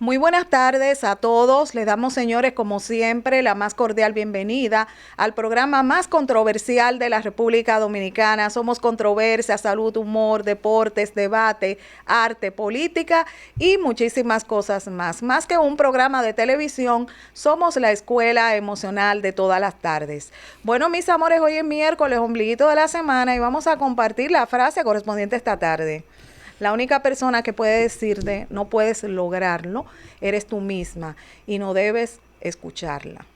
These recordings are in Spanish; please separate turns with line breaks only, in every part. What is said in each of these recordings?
Muy buenas tardes a todos. Les damos, señores, como siempre, la más cordial bienvenida al programa más controversial de la República Dominicana. Somos controversia, salud, humor, deportes, debate, arte, política y muchísimas cosas más. Más que un programa de televisión, somos la escuela emocional de todas las tardes. Bueno, mis amores, hoy es miércoles, ombliguito de la semana, y vamos a compartir la frase correspondiente esta tarde. La única persona que puede decirte no puedes lograrlo eres tú misma y no debes escucharla.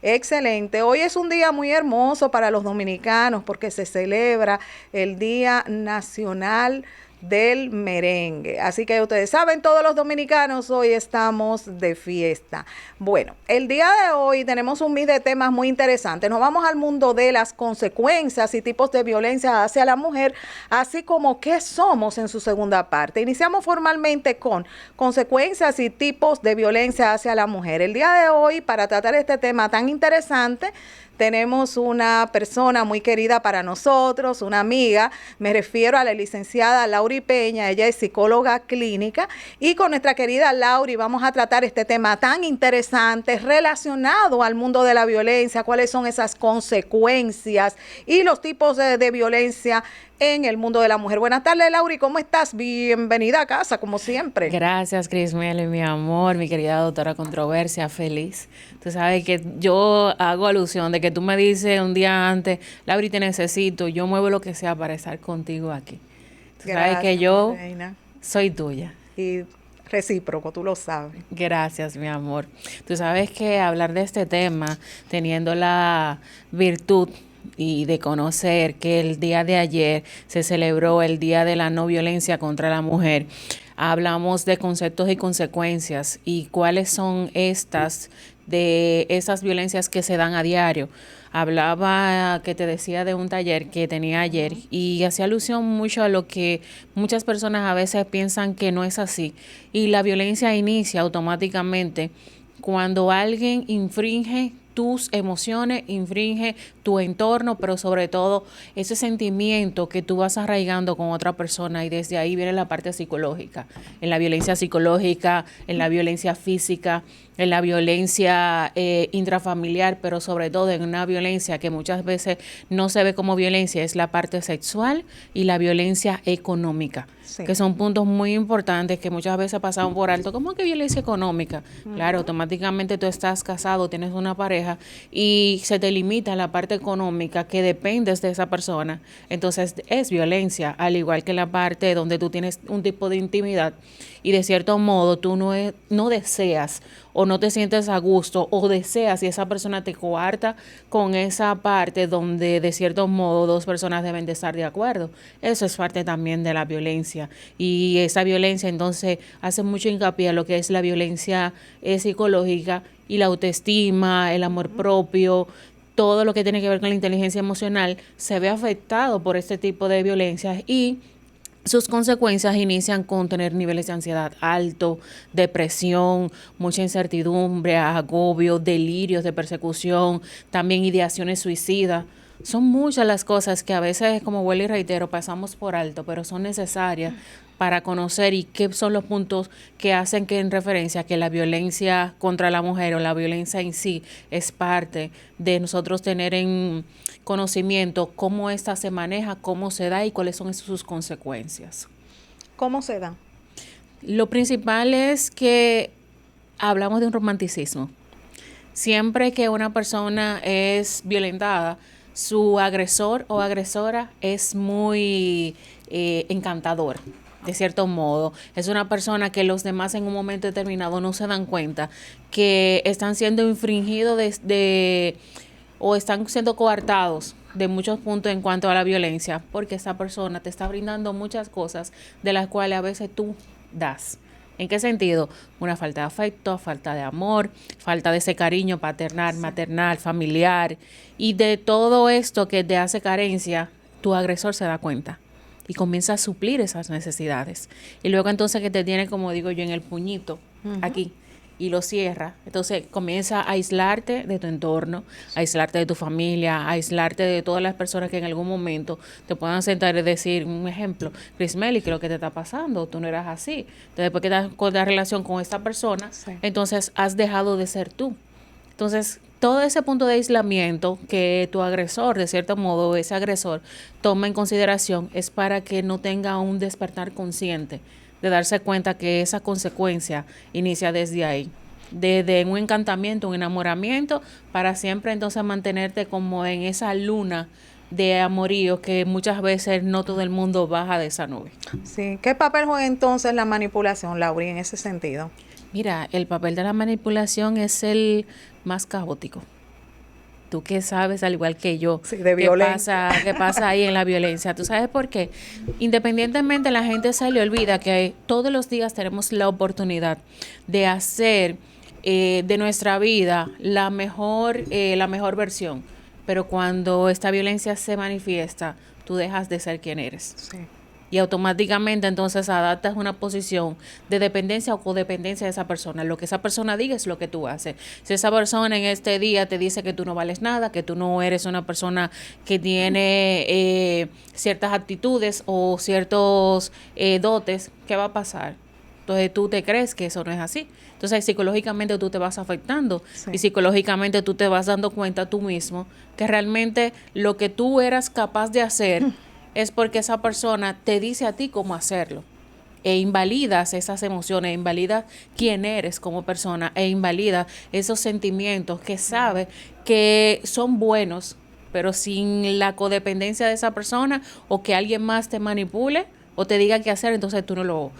Excelente. Hoy es un día muy hermoso para los dominicanos porque se celebra el Día Nacional del Merengue. Así que ustedes saben, todos los dominicanos hoy estamos de fiesta. Bueno, el día de hoy tenemos un mix de temas muy interesantes. Nos vamos al mundo de las consecuencias y tipos de violencia hacia la mujer, así como qué somos en su segunda parte. Iniciamos formalmente con consecuencias y tipos de violencia hacia la mujer. El día de hoy, para tratar este tema tan interesante, tenemos una persona muy querida para nosotros, una amiga. Me refiero a la licenciada Lauri Peña. Ella es psicóloga clínica, y con nuestra querida Lauri vamos a tratar este tema tan interesante relacionado al mundo de la violencia, cuáles son esas consecuencias y los tipos de violencia en el mundo de la mujer. Buenas tardes, Lauri, ¿cómo estás? Bienvenida a casa, como siempre.
Gracias, Crismeli, mi amor, mi querida doctora Controversia, feliz. Tú sabes que yo hago alusión de que tú me dices un día antes, Lauri, te necesito, yo muevo lo que sea para estar contigo aquí. Tú sabes que yo soy tuya.
Y recíproco, tú lo sabes.
Gracias, mi amor. Tú sabes que hablar de este tema, teniendo la virtud y de conocer que el día de ayer se celebró el Día de la No Violencia contra la Mujer, hablamos de conceptos y consecuencias y cuáles son de esas violencias que se dan a diario. Hablaba, que te decía, de un taller que tenía ayer y hacía alusión mucho a lo que muchas personas a veces piensan que no es así. Y la violencia inicia automáticamente cuando alguien infringe tus emociones, infringe tu entorno, pero sobre todo ese sentimiento que tú vas arraigando con otra persona, y desde ahí viene la parte psicológica. En la violencia psicológica, en la violencia física, en la violencia intrafamiliar, pero sobre todo en una violencia que muchas veces no se ve como violencia, es la parte sexual y la violencia económica. Sí. Que son puntos muy importantes que muchas veces pasamos por alto. ¿Cómo que violencia económica? Claro, automáticamente tú estás casado, tienes una pareja y se te limita la parte económica que dependes de esa persona. Entonces es violencia, al igual que la parte donde tú tienes un tipo de intimidad y de cierto modo tú no deseas o no te sientes a gusto o deseas, y esa persona te coarta con esa parte donde de cierto modo dos personas deben de estar de acuerdo. Eso es parte también de la violencia, y esa violencia entonces hace mucho hincapié en lo que es la violencia psicológica y la autoestima, el amor propio. Todo lo que tiene que ver con la inteligencia emocional se ve afectado por este tipo de violencias, y sus consecuencias inician con tener niveles de ansiedad alto, depresión, mucha incertidumbre, agobio, delirios de persecución, también ideaciones suicidas. Son muchas las cosas que a veces, como vuelvo y reitero, pasamos por alto, pero son necesarias para conocer y qué son los puntos que hacen que en referencia a que la violencia contra la mujer o la violencia en sí es parte de nosotros tener en conocimiento cómo ésta se maneja, cómo se da y cuáles son sus consecuencias.
¿Cómo se da?
Lo principal es que hablamos de un romanticismo. Siempre que una persona es violentada, su agresor o agresora es muy encantador. De cierto modo, es una persona que los demás en un momento determinado no se dan cuenta que están siendo infringidos o están siendo coartados de muchos puntos en cuanto a la violencia, porque esa persona te está brindando muchas cosas de las cuales a veces tú das. ¿En qué sentido? Una falta de afecto, falta de amor, falta de ese cariño paternal, maternal, familiar, y de todo esto que te hace carencia, tu agresor se da cuenta y comienza a suplir esas necesidades. Y luego entonces que te tiene, como digo yo, en el puñito, aquí, y lo cierra, entonces comienza a aislarte de tu entorno, a aislarte de tu familia, a aislarte de todas las personas que en algún momento te puedan sentar y decir, un ejemplo, Crismeli, ¿qué es lo que te está pasando? Tú no eras así. Entonces, después que estás con la relación con esta persona,
Sí.
entonces has dejado de ser tú. Entonces, todo ese punto de aislamiento que tu agresor, de cierto modo, ese agresor, toma en consideración es para que no tenga un despertar consciente de darse cuenta que esa consecuencia inicia desde ahí, desde un encantamiento, un enamoramiento, para siempre entonces mantenerte como en esa luna de amorío que muchas veces no todo el mundo baja de esa nube.
Sí. ¿Qué papel juega entonces la manipulación, Lauri, en ese sentido?
Mira, el papel de la manipulación es el más caótico. Tú que sabes, al igual que yo,
Sí, de violencia.
qué pasa ahí en la violencia. ¿Tú sabes por qué? Independientemente, la gente se le olvida que todos los días tenemos la oportunidad de hacer de nuestra vida la mejor versión. Pero cuando esta violencia se manifiesta, tú dejas de ser quien eres.
Sí.
Y automáticamente entonces adaptas una posición de dependencia o codependencia de esa persona. Lo que esa persona diga es lo que tú haces. Si esa persona en este día te dice que tú no vales nada, que tú no eres una persona que tiene ciertas actitudes o ciertos dotes, ¿qué va a pasar? Entonces tú te crees que eso no es así. Entonces psicológicamente tú te vas afectando
Sí.
y psicológicamente tú te vas dando cuenta tú mismo que realmente lo que tú eras capaz de hacer es porque esa persona te dice a ti cómo hacerlo. E invalidas esas emociones, invalidas quién eres como persona, e invalidas esos sentimientos que sabes que son buenos, pero sin la codependencia de esa persona o que alguien más te manipule o te diga qué hacer, entonces tú no lo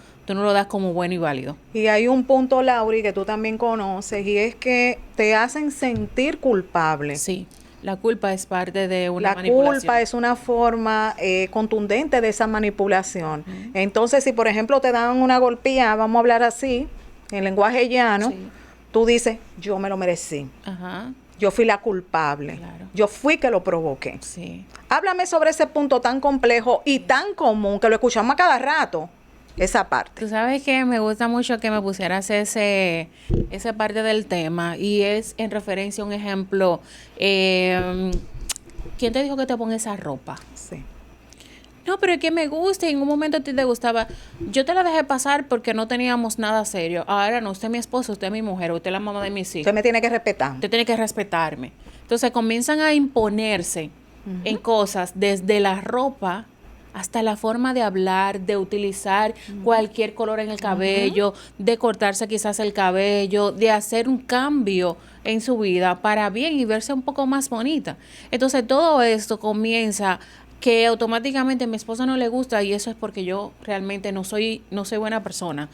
das como bueno y válido.
Y hay un punto, Lauri, que tú también conoces, y es que te hacen sentir culpable.
Sí, la culpa es parte de una
La
manipulación.
culpa es una forma contundente de esa manipulación. Entonces, si por ejemplo te dan una golpía, vamos a hablar así, en lenguaje llano,
Sí.
tú dices, yo me lo merecí,
Ajá,
yo fui la culpable,
Claro.
yo fui que lo provoqué.
sí.
Háblame sobre ese punto tan complejo y tan común que lo escuchamos a cada rato, esa parte.
Tú sabes que me gusta mucho que me pusieras esa parte del tema y es en referencia a un ejemplo. ¿Quién te dijo que te ponga esa ropa?
Sí.
No, pero es que me gusta y en un momento a ti te gustaba. Yo te la dejé pasar porque no teníamos nada serio. Ahora no, usted es mi esposo, usted es mi mujer, usted es la mamá de mis hijos.
Usted me tiene que respetar.
Usted tiene que respetarme. Entonces comienzan a imponerse en cosas desde la ropa hasta la forma de hablar, de utilizar cualquier color en el cabello, de cortarse quizás el cabello, de hacer un cambio en su vida para bien y verse un poco más bonita. Entonces todo esto comienza que automáticamente a mi esposa no le gusta y eso es porque yo realmente no soy buena persona.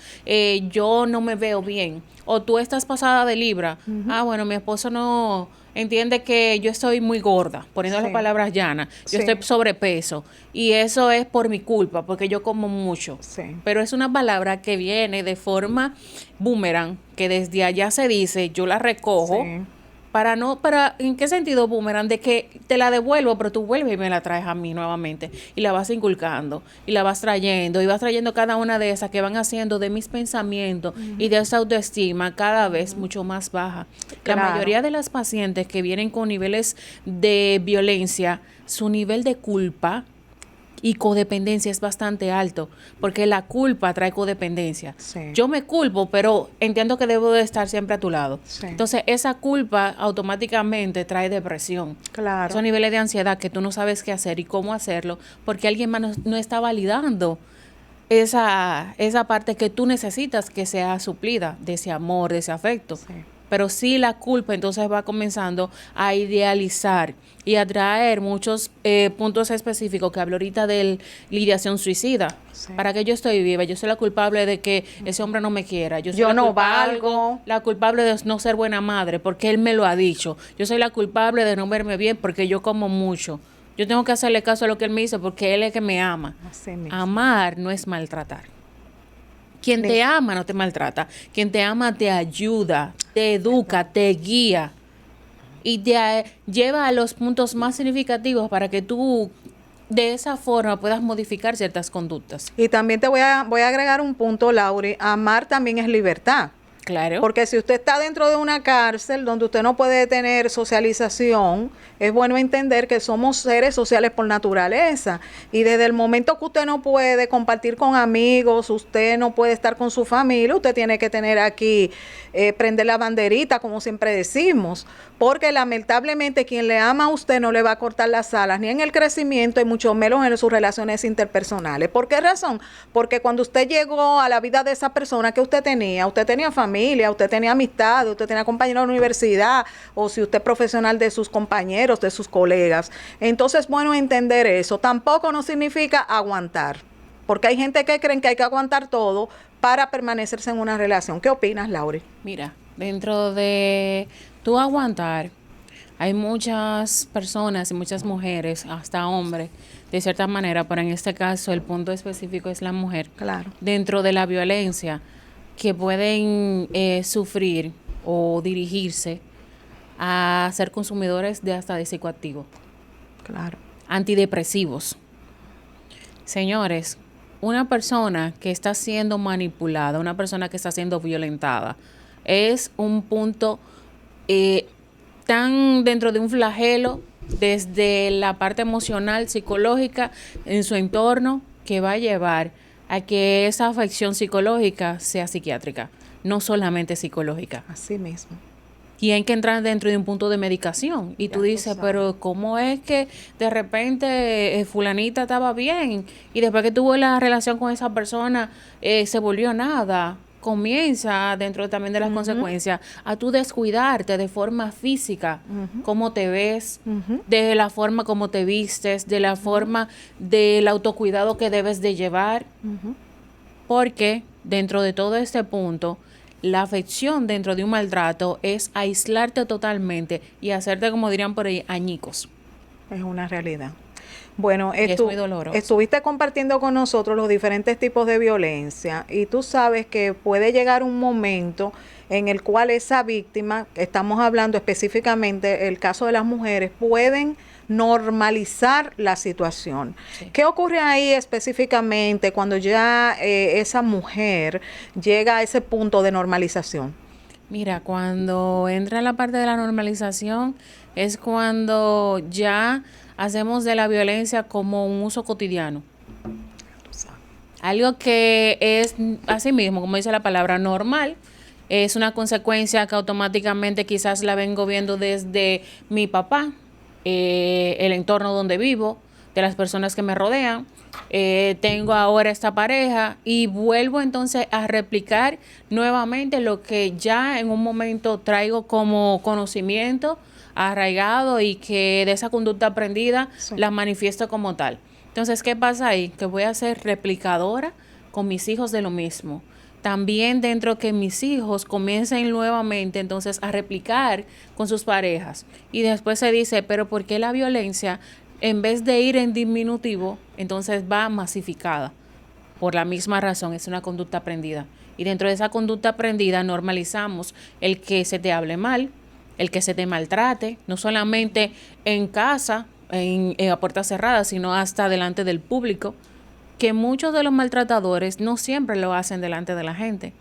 Yo no me veo bien. O tú estás pasada de libra. Ah, bueno, mi esposo no entiende que yo estoy muy gorda, poniendo las
Sí.
palabras llanas. Yo
Sí.
estoy sobrepeso y eso es por mi culpa, porque yo como mucho.
Sí.
Pero es una palabra que viene de forma boomerang, que desde allá se dice, yo la recojo.
Sí.
¿En qué sentido, boomerang? De que te la devuelvo, pero tú vuelves y me la traes a mí nuevamente. Y la vas inculcando, y la vas trayendo, y vas trayendo cada una de esas que van haciendo de mis pensamientos y de esa autoestima cada vez mucho más baja.
Claro.
La mayoría de las pacientes que vienen con niveles de violencia, su nivel de culpa y codependencia es bastante alto, porque la culpa trae codependencia.
Sí.
Yo me culpo, pero entiendo que debo de estar siempre a tu lado.
Sí.
Entonces, esa culpa automáticamente trae depresión.
Claro.
Son niveles de ansiedad que tú no sabes qué hacer y cómo hacerlo, porque alguien más no está validando esa parte que tú necesitas que sea suplida, de ese amor, de ese afecto.
Sí.
Pero sí la culpa entonces va comenzando a idealizar y a traer muchos puntos específicos que hablo ahorita de la ideación suicida.
Sí.
¿Para qué yo estoy viva? Yo soy la culpable de que ese hombre no me quiera. Yo soy
Yo
la
no
culpable,
valgo.
la culpable de no ser buena madre porque él me lo ha dicho. Yo soy la culpable de no verme bien porque yo como mucho. Yo tengo que hacerle caso a lo que él me dice porque él es que me ama.
Así mismo.
Amar no es maltratar. Quien te ama no te maltrata. Quien te ama te ayuda, te educa, te guía y te lleva a los puntos más significativos para que tú de esa forma puedas modificar ciertas conductas.
Y también te voy a agregar un punto, Lauri. Amar también es libertad.
Claro.
Porque si usted está dentro de una cárcel donde usted no puede tener socialización, es bueno entender que somos seres sociales por naturaleza. Y desde el momento que usted no puede compartir con amigos, usted no puede estar con su familia, usted tiene que tener aquí, prender la banderita, como siempre decimos. Porque lamentablemente quien le ama a usted no le va a cortar las alas, ni en el crecimiento y mucho menos en sus relaciones interpersonales. ¿Por qué razón? Porque cuando usted llegó a la vida de esa persona que usted tenía familia, usted tenía amistades, usted tenía compañeros de la universidad, o si usted es profesional de sus compañeros, de sus colegas. Entonces, bueno, entender eso. Tampoco no significa aguantar, porque hay gente que creen que hay que aguantar todo para permanecerse en una relación. ¿Qué opinas, Lauri?
Mira, dentro de tu aguantar, hay muchas personas y muchas mujeres, hasta hombres, de cierta manera, pero en este caso el punto específico es la mujer.
Claro.
Dentro de la violencia, que pueden sufrir o dirigirse a ser consumidores de hasta de psicoactivos.
Claro.
Antidepresivos. Señores, una persona que está siendo manipulada, una persona que está siendo violentada, es un punto tan dentro de un flagelo desde la parte emocional, psicológica, en su entorno, que va a llevar a que esa afección psicológica sea psiquiátrica, no solamente psicológica.
Así mismo.
Y hay que entrar dentro de un punto de medicación. Y tú dices, pero ¿cómo es que de repente fulanita estaba bien y después que tuvo la relación con esa persona se volvió nada? Comienza dentro también de las consecuencias a tú descuidarte de forma física, cómo te ves, de la forma como te vistes, de la forma del autocuidado que debes de llevar, porque dentro de todo este punto, la afección dentro de un maltrato es aislarte totalmente y hacerte, como dirían por ahí, añicos.
Es una realidad. Bueno,
es muy doloroso.
Estuviste compartiendo con nosotros los diferentes tipos de violencia y tú sabes que puede llegar un momento en el cual esa víctima, estamos hablando específicamente el caso de las mujeres, pueden normalizar la situación. Sí. ¿Qué ocurre ahí específicamente cuando ya esa mujer llega a ese punto de normalización?
Mira, cuando entra la parte de la normalización es cuando ya hacemos de la violencia como un uso cotidiano. Algo que es, así mismo, como dice la palabra, normal. Es una consecuencia que automáticamente quizás la vengo viendo desde mi papá, el entorno donde vivo, de las personas que me rodean. Tengo ahora esta pareja y vuelvo entonces a replicar nuevamente lo que ya en un momento traigo como conocimiento arraigado y que de esa conducta aprendida la manifiesto como tal. Entonces, ¿qué pasa ahí? Que voy a ser replicadora con mis hijos de lo mismo. También dentro que mis hijos comiencen nuevamente entonces a replicar con sus parejas. Y después se dice, pero ¿por qué la violencia, en vez de ir en diminutivo, entonces va masificada? Por la misma razón, es una conducta aprendida. Y dentro de esa conducta aprendida normalizamos el que se te hable mal, el que se te maltrate, no solamente en casa, a puertas cerradas, sino hasta delante del público, que muchos de los maltratadores no siempre lo hacen delante de la gente.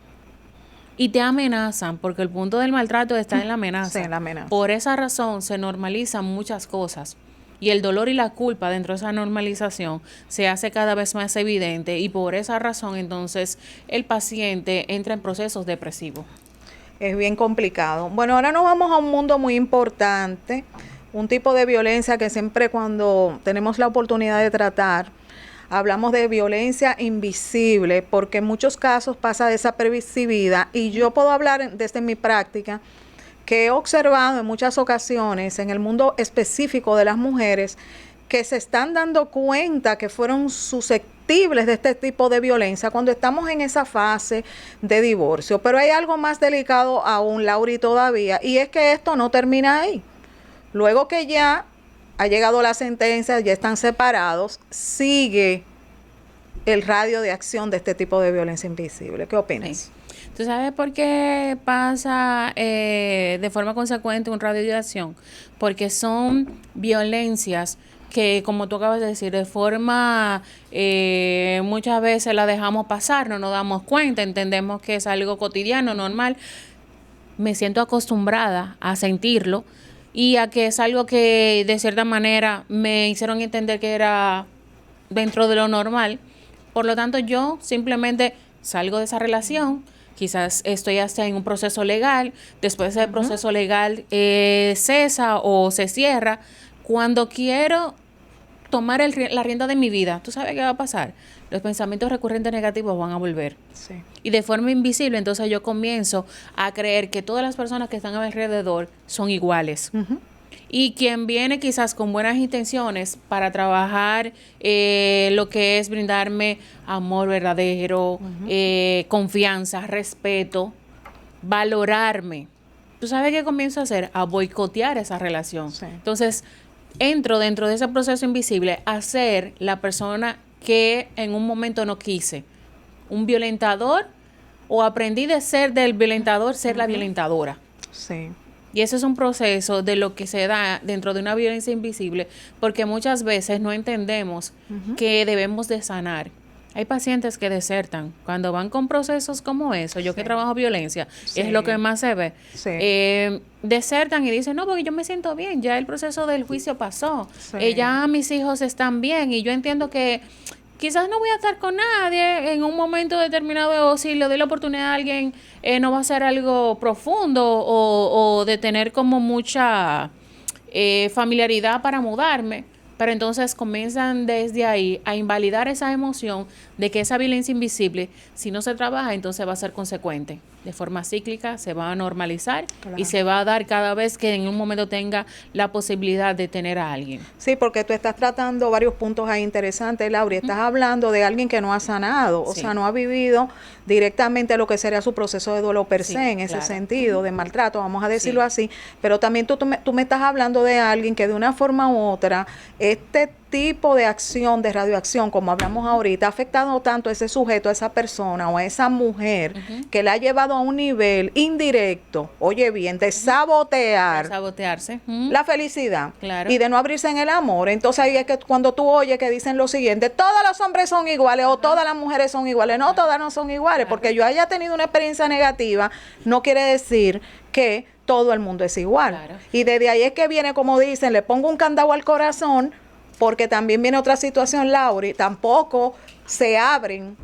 Y te amenazan, porque el punto del maltrato está en la amenaza.
Sí, en la amenaza.
Por esa razón se normalizan muchas cosas. Y el dolor y la culpa dentro de esa normalización se hace cada vez más evidente y por esa razón entonces el paciente entra en procesos depresivos.
Es bien complicado. Bueno, ahora nos vamos a un mundo muy importante, un tipo de violencia que siempre cuando tenemos la oportunidad de tratar, hablamos de violencia invisible, porque en muchos casos pasa desapercibida y yo puedo hablar desde mi práctica que he observado en muchas ocasiones en el mundo específico de las mujeres que se están dando cuenta que fueron susceptibles de este tipo de violencia cuando estamos en esa fase de divorcio. Pero hay algo más delicado aún, Lauri, todavía, y es que esto no termina ahí. Luego que ya ha llegado la sentencia, ya están separados, sigue el radio de acción de este tipo de violencia invisible. ¿Qué opinas?
Sí. ¿Tú sabes por qué pasa de forma consecuente un radio de acción? Porque son violencias que, como tú acabas de decir, de forma muchas veces la dejamos pasar, no nos damos cuenta, entendemos que es algo cotidiano, normal. Me siento acostumbrada a sentirlo y a que es algo que de cierta manera me hicieron entender que era dentro de lo normal. Por lo tanto, yo simplemente salgo de esa relación, quizás estoy hasta en un proceso legal, después ese proceso legal cesa o se cierra. Cuando quiero tomar la rienda de mi vida, ¿tú sabes qué va a pasar? Los pensamientos recurrentes negativos van a volver.
Sí.
Y de forma invisible, entonces yo comienzo a creer que todas las personas que están a mi alrededor son iguales. Y quien viene quizás con buenas intenciones para trabajar lo que es brindarme amor verdadero, confianza, respeto, valorarme. ¿Tú sabes qué comienzo a hacer? A boicotear esa relación.
Sí.
Entonces, entro dentro de ese proceso invisible a ser la persona que en un momento no quise. Un violentador, o aprendí de ser del violentador, ser la violentadora.
Sí.
Y ese es un proceso de lo que se da dentro de una violencia invisible, porque muchas veces no entendemos que debemos de sanar. Hay pacientes que desertan cuando van con procesos como eso. Yo que trabajo violencia, es lo que más se ve.
Sí.
Desertan y dicen, no, porque yo me siento bien, ya el proceso del juicio pasó, ya mis hijos están bien y yo entiendo que quizás no voy a estar con nadie en un momento determinado, o si le doy la oportunidad a alguien, no va a ser algo profundo o de tener como mucha familiaridad para mudarme. Pero entonces comienzan desde ahí a invalidar esa emoción de que esa violencia invisible, si no se trabaja, entonces va a ser consecuente. De forma cíclica se va a normalizar y se va a dar cada vez que en un momento tenga la posibilidad de tener a alguien.
Sí, porque tú estás tratando varios puntos ahí interesantes, Laura. Estás hablando de alguien que no ha sanado, o sea, no ha vivido directamente lo que sería su proceso de duelo per se, en ese sentido, de maltrato, vamos a decirlo así. Pero también tú me estás hablando de alguien que de una forma u otra, este tipo de acción, de radioacción, como hablamos ahorita, ha afectado tanto a ese sujeto, a esa persona o a esa mujer, que le ha llevado a un nivel indirecto, oye bien, de sabotear,
sabotearse
la felicidad,
claro,
y de no abrirse en el amor. Entonces ahí es que cuando tú oyes que dicen lo siguiente, todos los hombres son iguales o todas las mujeres son iguales, no, todas no son iguales, porque yo haya tenido una experiencia negativa, no quiere decir que todo el mundo es igual. Y desde ahí es que viene, como dicen, le pongo un candado al corazón, porque también viene otra situación, Lauri, tampoco se abren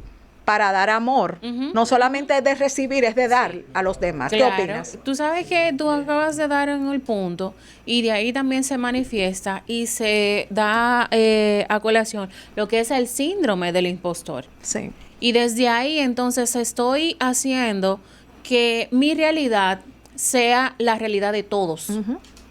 para dar amor. No solamente es de recibir, es de dar a los demás.
Claro.
¿Qué opinas?
Tú sabes que tú acabas de dar en el punto y de ahí también se manifiesta y se da a colación lo que es el síndrome del impostor.
Sí.
Y desde ahí entonces estoy haciendo que mi realidad sea la realidad de todos.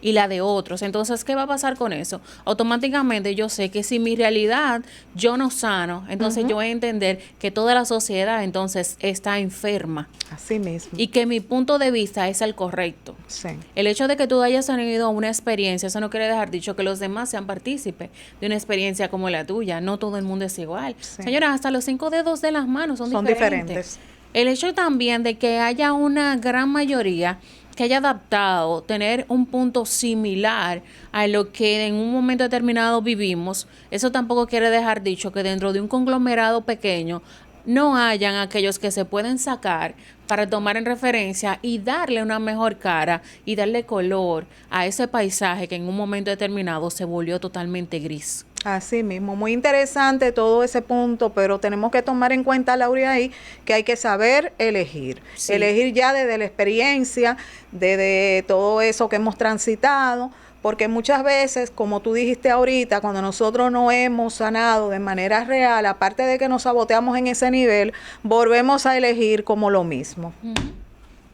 Y la de otros. Entonces, ¿qué va a pasar con eso? Automáticamente yo sé que si mi realidad yo no sano, entonces yo voy a entender que toda la sociedad entonces está enferma.
Así mismo.
Y que mi punto de vista es el correcto.
Sí.
El hecho de que tú hayas tenido una experiencia, eso no quiere dejar dicho que los demás sean partícipes de una experiencia como la tuya. No todo el mundo es igual.
Sí.
Señora, hasta los 5 dedos de las manos son diferentes. El hecho también de que haya una gran mayoría que haya adaptado, tener un punto similar a lo que en un momento determinado vivimos, eso tampoco quiere dejar dicho que dentro de un conglomerado pequeño no hayan aquellos que se pueden sacar para tomar en referencia y darle una mejor cara y darle color a ese paisaje que en un momento determinado se volvió totalmente gris.
Así mismo, muy interesante todo ese punto, pero tenemos que tomar en cuenta, Laura, ahí que hay que saber elegir. Sí. Elegir ya desde la experiencia, desde todo eso que hemos transitado, porque muchas veces, como tú dijiste ahorita, cuando nosotros no hemos sanado de manera real, aparte de que nos saboteamos en ese nivel, volvemos a elegir como lo mismo.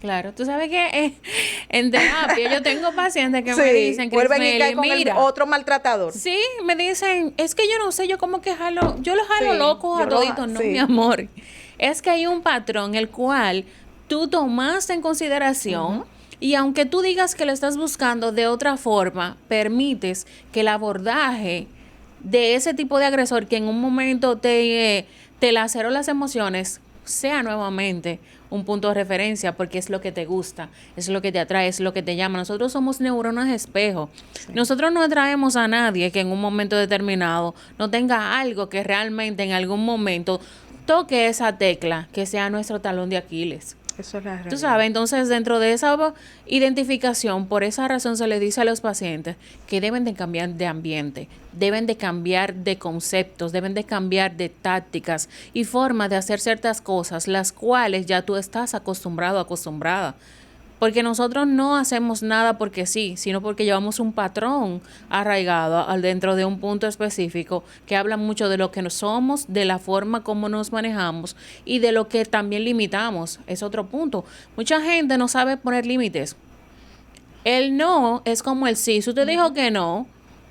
Claro, tú sabes que en terapia yo tengo pacientes que me dicen que
vuelven y caen con el otro maltratador.
Sí, me dicen, es que yo no sé, yo como que yo los jalo locos a toditos. No, mi amor. Es que hay un patrón el cual tú tomaste en consideración y aunque tú digas que lo estás buscando de otra forma, permites que el abordaje de ese tipo de agresor que en un momento te laceró las emociones, sea nuevamente un punto de referencia, porque es lo que te gusta, es lo que te atrae, es lo que te llama. Nosotros somos neuronas espejo. Sí. Nosotros no atraemos a nadie que en un momento determinado no tenga algo que realmente en algún momento toque esa tecla, que sea nuestro talón de Aquiles.
Eso es la realidad.
Tú sabes, entonces dentro de esa identificación, por esa razón se le dice a los pacientes que deben de cambiar de ambiente, deben de cambiar de conceptos, deben de cambiar de tácticas y formas de hacer ciertas cosas, las cuales ya tú estás acostumbrado, acostumbrada. Porque nosotros no hacemos nada porque sí, sino porque llevamos un patrón arraigado al dentro de un punto específico que habla mucho de lo que somos, de la forma como nos manejamos y de lo que también limitamos. Es otro punto. Mucha gente no sabe poner límites. El no es como el sí. Si usted dijo que no,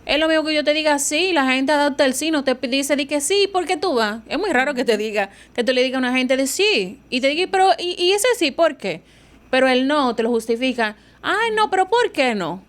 es lo mismo que yo te diga sí, la gente adapta el sí, no te dice di que sí, ¿por qué tú vas? Es muy raro que te diga, que tú le digas a una gente de sí y te diga, pero ¿y ese sí por qué? Pero el no te lo justifica. Ay, no, pero ¿por qué no?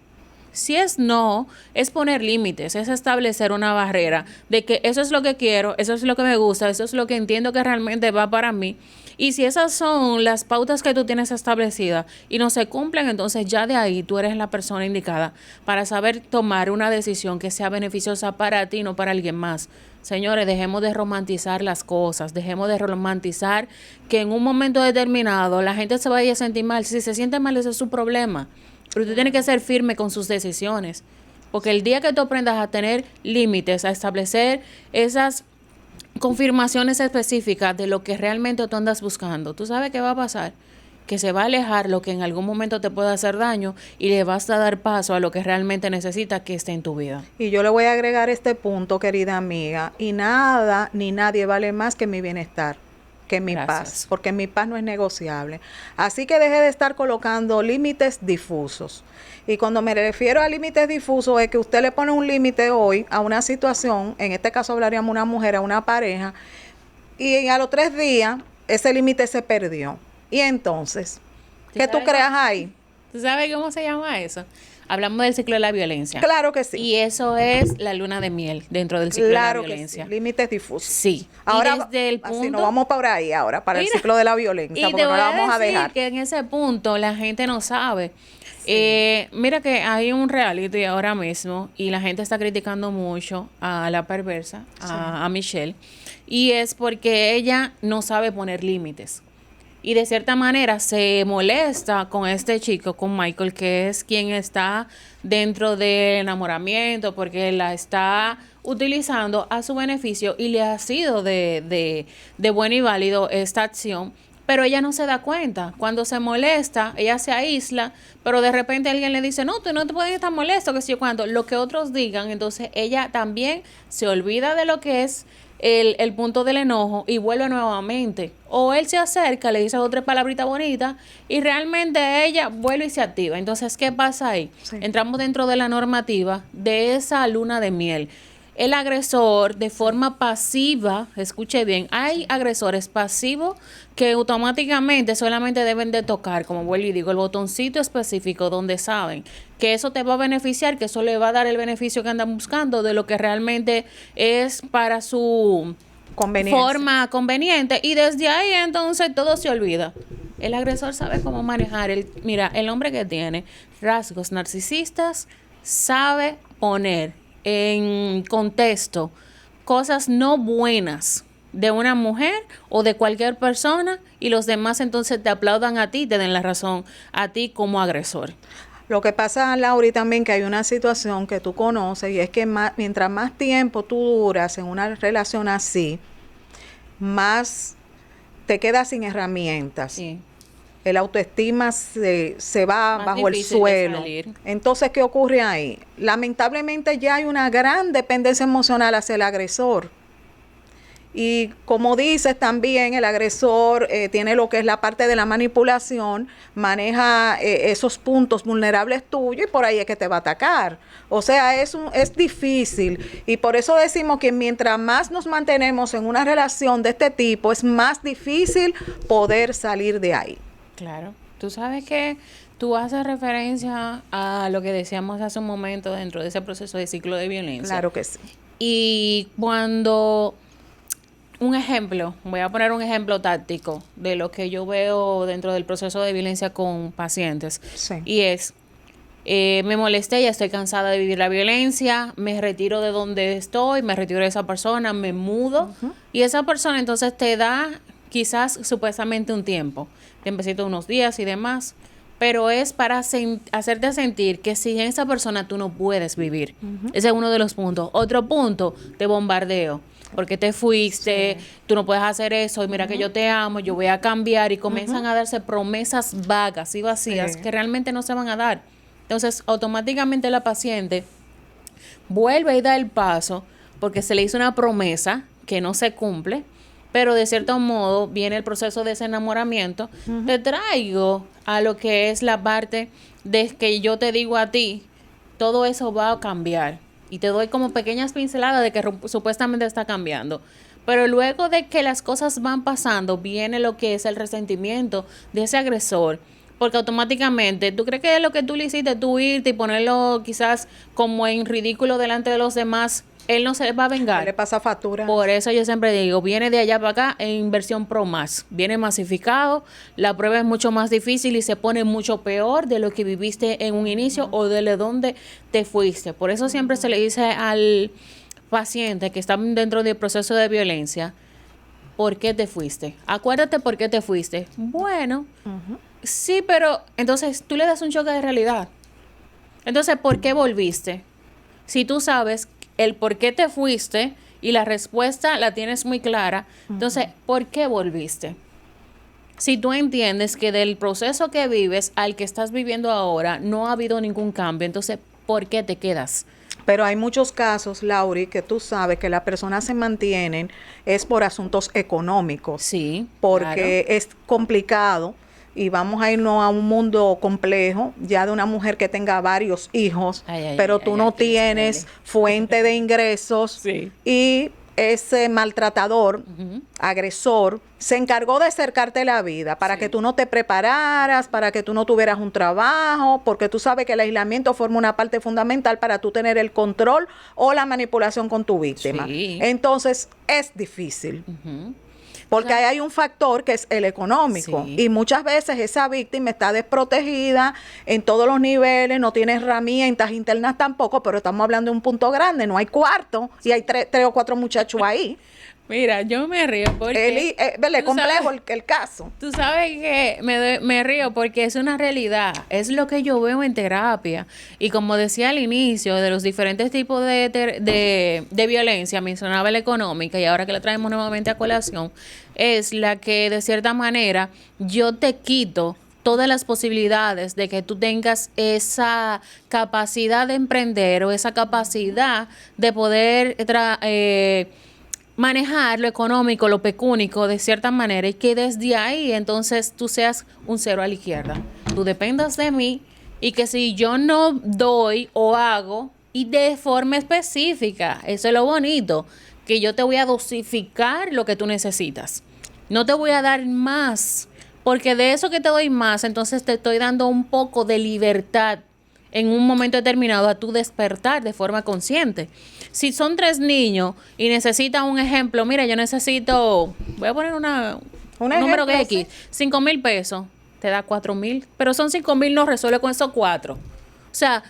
Si es no, es poner límites, es establecer una barrera de que eso es lo que quiero, eso es lo que me gusta, eso es lo que entiendo que realmente va para mí. Y si esas son las pautas que tú tienes establecidas y no se cumplen, entonces ya de ahí tú eres la persona indicada para saber tomar una decisión que sea beneficiosa para ti, no para alguien más. Señores, dejemos de romantizar las cosas, dejemos de romantizar que en un momento determinado la gente se vaya a sentir mal. Si se siente mal, ese es su problema. Pero tú tienes que ser firme con sus decisiones. Porque el día que tú aprendas a tener límites, a establecer esas confirmaciones específicas de lo que realmente tú andas buscando, ¿tú sabes qué va a pasar? Que se va a alejar lo que en algún momento te pueda hacer daño y le vas a dar paso a lo que realmente necesitas que esté en tu vida.
Y yo le voy a agregar este punto, querida amiga, y nada ni nadie vale más que mi bienestar, que mi paz, porque mi paz no es negociable. Así que deje de estar colocando límites difusos. Y cuando me refiero a límites difusos es que usted le pone un límite hoy a una situación, en este caso hablaríamos de una mujer, a una pareja, y a los 3 días ese límite se perdió. Y entonces, ¿qué tú creas ahí?
¿Tú sabes cómo se llama eso? Hablamos del ciclo de la violencia.
Claro que sí.
Y eso es la luna de miel dentro del ciclo de la violencia.
Sí. Límites difusos.
Sí.
Ahora,
y desde el punto,
así nos vamos para ahí ahora, para el ciclo de la violencia, porque no la vamos a dejar.
Que en ese punto la gente no sabe. Sí. Mira que hay un reality ahora mismo y la gente está criticando mucho a la perversa, a Michelle, y es porque ella no sabe poner límites. Y de cierta manera se molesta con este chico, con Michael, que es quien está dentro del enamoramiento, porque la está utilizando a su beneficio y le ha sido de bueno y válido esta acción. Pero ella no se da cuenta. Cuando se molesta, ella se aísla, pero de repente alguien le dice, no, tú no te puedes estar molesto, que si yo cuando. Lo que otros digan, entonces ella también se olvida de lo que es el punto del enojo y vuelve nuevamente. O él se acerca, le dice otra palabrita bonita y realmente ella vuelve y se activa. Entonces, ¿qué pasa ahí? Sí. Entramos dentro de la normativa de esa luna de miel. El agresor de forma pasiva, escuche bien, hay agresores pasivos que automáticamente solamente deben de tocar, como vuelvo y digo, el botoncito específico donde saben que eso te va a beneficiar, que eso le va a dar el beneficio que andan buscando de lo que realmente es para su forma conveniente, y desde ahí entonces todo se olvida. El agresor sabe cómo manejar, el hombre que tiene rasgos narcisistas sabe poner en contexto cosas no buenas de una mujer o de cualquier persona y los demás entonces te aplaudan a ti, te den la razón a ti como agresor.
Lo que pasa, Lauri, también que hay una situación que tú conoces y es que mientras más tiempo tú duras en una relación así, más te quedas sin herramientas. Sí. El autoestima se va más bajo el suelo. Entonces, ¿qué ocurre ahí? Lamentablemente ya hay una gran dependencia emocional hacia el agresor. Y como dices también, el agresor tiene lo que es la parte de la manipulación, maneja esos puntos vulnerables tuyos y por ahí es que te va a atacar. O sea, es difícil y por eso decimos que mientras más nos mantenemos en una relación de este tipo, es más difícil poder salir de ahí.
Claro. Tú sabes que tú haces referencia a lo que decíamos hace un momento dentro de ese proceso de ciclo de violencia.
Claro que sí.
Y cuando un ejemplo, voy a poner un ejemplo táctico de lo que yo veo dentro del proceso de violencia con pacientes.
Sí.
Y es, me molesté, ya estoy cansada de vivir la violencia, me retiro de donde estoy, me retiro de esa persona, me mudo. Y esa persona entonces te da quizás supuestamente un tiempo, tiempecito, unos días y demás, pero es para hacerte sentir que sin esa persona tú no puedes vivir. Ese es uno de los puntos. Otro punto, de bombardeo. Porque te fuiste, tú no puedes hacer eso, y mira que yo te amo, yo voy a cambiar, y comienzan a darse promesas vagas y vacías que realmente no se van a dar. Entonces, automáticamente la paciente vuelve y da el paso porque se le hizo una promesa que no se cumple, pero de cierto modo viene el proceso de ese enamoramiento. Te traigo a lo que es la parte de que yo te digo a ti, todo eso va a cambiar. Y te doy como pequeñas pinceladas de que supuestamente está cambiando. Pero luego de que las cosas van pasando, viene lo que es el resentimiento de ese agresor. Porque automáticamente, ¿tú crees que lo que tú le hiciste, tú irte y ponerlo quizás como en ridículo delante de los demás, él no se va a vengar?
Le pasa factura.
Por eso yo siempre digo, viene de allá para acá en inversión pro más. Viene masificado, la prueba es mucho más difícil y se pone mucho peor de lo que viviste en un inicio o de donde te fuiste. Por eso siempre se le dice al paciente que está dentro del proceso de violencia, ¿por qué te fuiste? Acuérdate por qué te fuiste. Bueno, sí, pero entonces tú le das un choque de realidad. Entonces, ¿por qué volviste? Si tú sabes el por qué te fuiste y la respuesta la tienes muy clara, entonces, ¿por qué volviste? Si tú entiendes que del proceso que vives al que estás viviendo ahora no ha habido ningún cambio, entonces, ¿por qué te quedas?
Pero hay muchos casos, Lauri, que tú sabes que las personas se mantienen es por asuntos económicos.
Sí,
porque es complicado y vamos a irnos a un mundo complejo ya de una mujer que tenga varios hijos, pero tú no tienes fuente de ingresos y ese maltratador, agresor, se encargó de acercarte la vida para que tú no te prepararas, para que tú no tuvieras un trabajo, porque tú sabes que el aislamiento forma una parte fundamental para tú tener el control o la manipulación con tu víctima. Entonces, es difícil. Porque ahí hay un factor que es el económico y muchas veces esa víctima está desprotegida en todos los niveles, no tiene herramientas internas tampoco, pero estamos hablando de un punto grande, no hay cuarto y hay tres o cuatro muchachos ahí.
Mira, yo me río porque...
Es complejo el caso.
Tú sabes que me río porque es una realidad, es lo que yo veo en terapia. Y como decía al inicio, de los diferentes tipos de violencia, mencionaba la económica y ahora que la traemos nuevamente a colación, es la que de cierta manera yo te quito todas las posibilidades de que tú tengas esa capacidad de emprender o esa capacidad de poder manejar lo económico, lo pecúnico de cierta manera y que desde ahí entonces tú seas un cero a la izquierda. Tú dependas de mí y que si yo no doy o hago y de forma específica, eso es lo bonito, que yo te voy a dosificar lo que tú necesitas. No te voy a dar más, porque de eso que te doy más, entonces te estoy dando un poco de libertad en un momento determinado a tu despertar de forma consciente. Si son 3 niños y necesitan un ejemplo, mira, yo necesito, voy a poner un número que X, 5,000 pesos, te da 4,000, pero son 5,000, no resuelve con esos 4. O sea,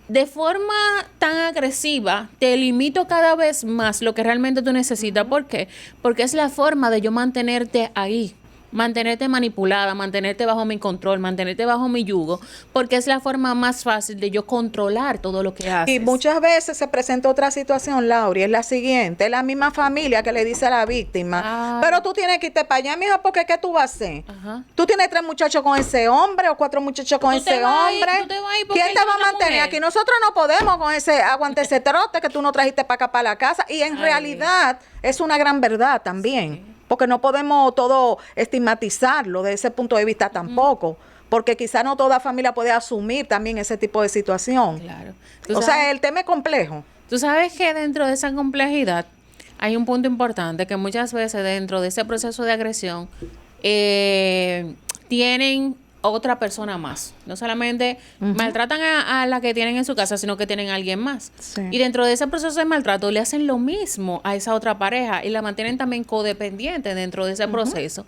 de forma tan agresiva, te limito cada vez más lo que realmente tú necesitas. ¿Por qué? Porque es la forma de yo mantenerte ahí. Mantenerte manipulada, mantenerte bajo mi control, mantenerte bajo mi yugo, porque es la forma más fácil de yo controlar todo lo que haces.
Y muchas veces se presenta otra situación, Lauri, es la siguiente, es la misma familia que le dice a la víctima, pero tú tienes que irte para allá, mija, porque ¿qué tú vas a hacer? Tú tienes 3 muchachos con ese hombre o 4 muchachos con ese hombre. ¿Quién te va a mantener aquí? Nosotros no podemos con aguante ese trote que tú no trajiste para acá, para la casa, y en realidad es una gran verdad también. Porque no podemos todo estigmatizarlo de ese punto de vista tampoco, porque quizá no toda familia puede asumir también ese tipo de situación.
Claro.
O sea, el tema es complejo.
Tú sabes que dentro de esa complejidad hay un punto importante que muchas veces dentro de ese proceso de agresión tienen otra persona más. No solamente maltratan a la que tienen en su casa, sino que tienen a alguien más.
Sí.
Y dentro de ese proceso de maltrato le hacen lo mismo a esa otra pareja y la mantienen también codependiente dentro de ese proceso.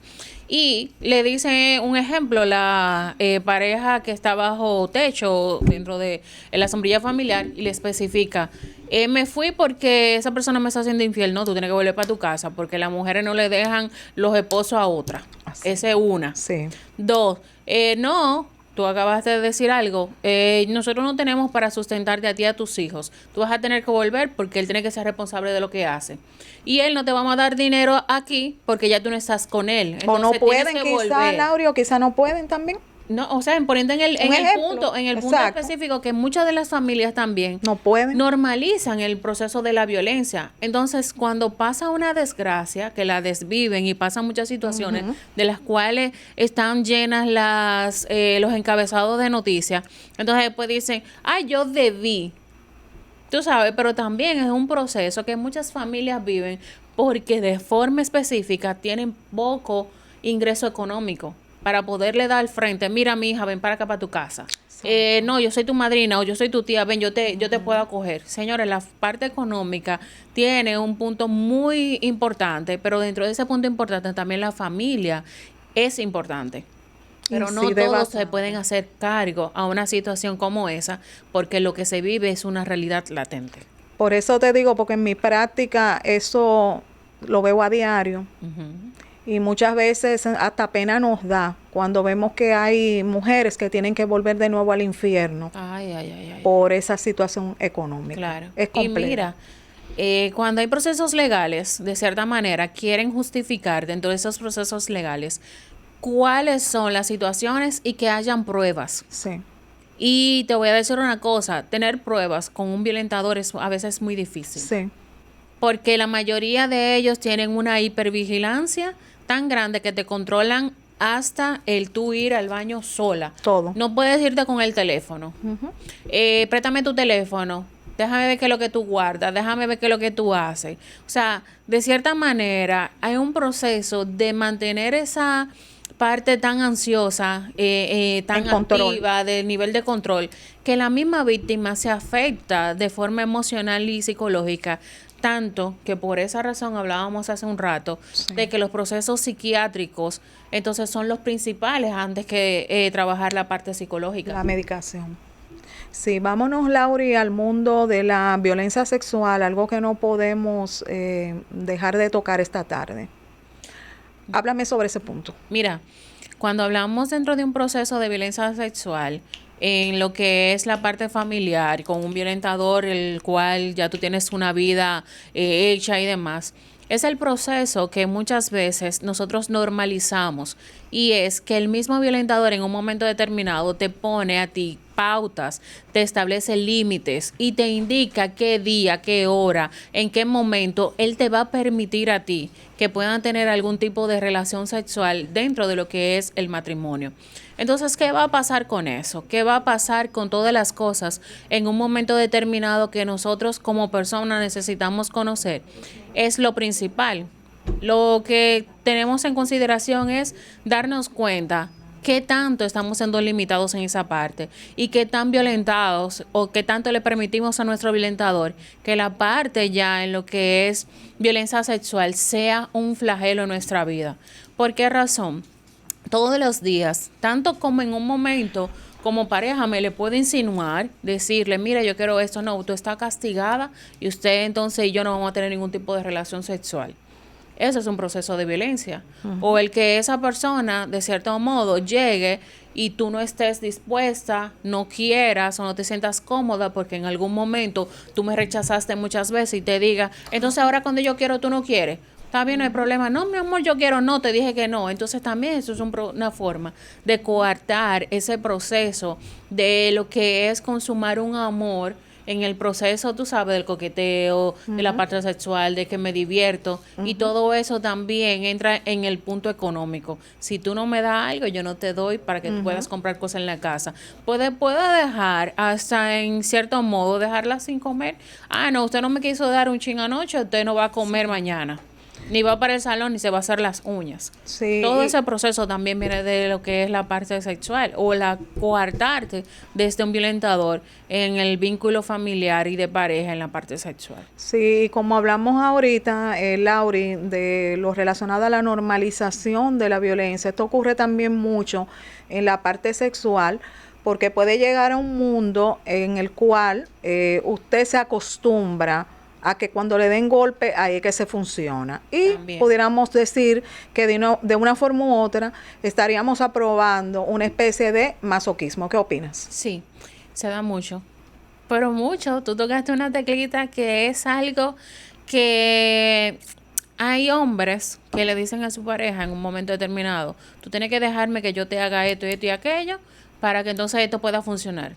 Y le dice un ejemplo, la pareja que está bajo techo dentro de la sombrilla familiar y le especifica, me fui porque esa persona me está haciendo infiel. No, tú tienes que volver para tu casa porque las mujeres no le dejan los esposos a otra.
Así.
Esa es una.
Sí.
2, no, tú acabas de decir algo, nosotros no tenemos para sustentarte a ti y a tus hijos. Tú vas a tener que volver porque él tiene que ser responsable de lo que hace. Y él no te va a dar dinero aquí porque ya tú no estás con él.
O no
Entonces,
pueden,
tienes que
quizá,
volver.
Lauri, o quizá no pueden también.
No, o sea, poniendo en el punto
Exacto.
específico que muchas de las familias también
No pueden.
normalizan el proceso de la violencia. Entonces, cuando pasa una desgracia, que la desviven y pasan muchas situaciones de las cuales están llenas los encabezados de noticias, entonces después dicen, ay, yo debí. Tú sabes, pero también es un proceso que muchas familias viven porque de forma específica tienen poco ingreso económico para poderle dar frente. Mira, mi hija, ven para acá para tu casa. No, yo soy tu madrina o yo soy tu tía, ven, yo te puedo acoger. Señores, la parte económica tiene un punto muy importante, pero dentro de ese punto importante también la familia es importante. Pero no todos se pueden hacer cargo a una situación como esa, porque lo que se vive es una realidad latente.
Por eso te digo, porque en mi práctica eso lo veo a diario. Y muchas veces hasta pena nos da cuando vemos que hay mujeres que tienen que volver de nuevo al infierno por esa situación económica.
Claro.
Es complejo.
Y mira, cuando hay procesos legales, de cierta manera, quieren justificar dentro de esos procesos legales cuáles son las situaciones y que hayan pruebas.
Sí.
Y te voy a decir una cosa, tener pruebas con un violentador es a veces muy difícil.
Sí.
Porque la mayoría de ellos tienen una hipervigilancia tan grande que te controlan hasta el tú ir al baño sola.
Todo.
No puedes irte con el teléfono. Préstame tu teléfono. Déjame ver qué es lo que tú guardas. Déjame ver qué es lo que tú haces. O sea, de cierta manera, hay un proceso de mantener esa parte tan ansiosa, tan activa, del nivel de control, que la misma víctima se afecta de forma emocional y psicológica. Tanto que por esa razón hablábamos hace un rato de que los procesos psiquiátricos entonces son los principales antes que trabajar la parte psicológica.
La medicación. Sí, vámonos, Lauri, al mundo de la violencia sexual, algo que no podemos dejar de tocar esta tarde. Háblame sobre ese punto.
Mira, cuando hablamos dentro de un proceso de violencia sexual, en lo que es la parte familiar, con un violentador, el cual ya tú tienes una vida hecha y demás, es el proceso que muchas veces nosotros normalizamos, y es que el mismo violentador en un momento determinado te pone a ti pautas, te establece límites y te indica qué día, qué hora, en qué momento él te va a permitir a ti que puedan tener algún tipo de relación sexual dentro de lo que es el matrimonio. Entonces, ¿qué va a pasar con eso? ¿Qué va a pasar con todas las cosas en un momento determinado que nosotros como personas necesitamos conocer? Es lo principal. Lo que tenemos en consideración es darnos cuenta qué tanto estamos siendo limitados en esa parte y qué tan violentados o qué tanto le permitimos a nuestro violentador que la parte ya en lo que es violencia sexual sea un flagelo en nuestra vida. ¿Por qué razón? Todos los días, tanto como en un momento como pareja me le puede insinuar, decirle, mira, yo quiero esto, no, tú estás castigada y usted entonces y yo no vamos a tener ningún tipo de relación sexual. Eso es un proceso de violencia. O el que esa persona, de cierto modo, llegue y tú no estés dispuesta, no quieras o no te sientas cómoda porque en algún momento tú me rechazaste muchas veces y te diga, entonces ahora cuando yo quiero tú no quieres. Está bien, no hay problema. No, mi amor, yo quiero, no, te dije que no. Entonces también eso es una forma de coartar ese proceso de lo que es consumar un amor en el proceso, tú sabes, del coqueteo, de la parte sexual, de que me divierto, y todo eso también entra en el punto económico. Si tú no me das algo, yo no te doy para que tú puedas comprar cosas en la casa. Puede dejar, hasta en cierto modo, dejarla sin comer. Ah, no, usted no me quiso dar un chin anoche, usted no va a comer mañana. ni va para el salón, ni se va a hacer las uñas.
Sí,
Todo ese proceso también viene de lo que es la parte sexual o la coartarte desde un violentador en el vínculo familiar y de pareja en la parte sexual.
sí, como hablamos ahorita, Lauri, de lo relacionado a la normalización de la violencia, esto ocurre también mucho en la parte sexual, porque puede llegar a un mundo en el cual usted se acostumbra a que cuando le den golpe, ahí es que se funciona. Y
También.
pudiéramos decir que de una forma u otra estaríamos aprobando una especie de masoquismo. ¿Qué opinas?
Sí, se da mucho. Pero mucho. Tú tocaste una teclita que es algo que hay hombres que le dicen a su pareja en un momento determinado, tú tienes que dejarme que yo te haga esto y esto y aquello para que entonces esto pueda funcionar.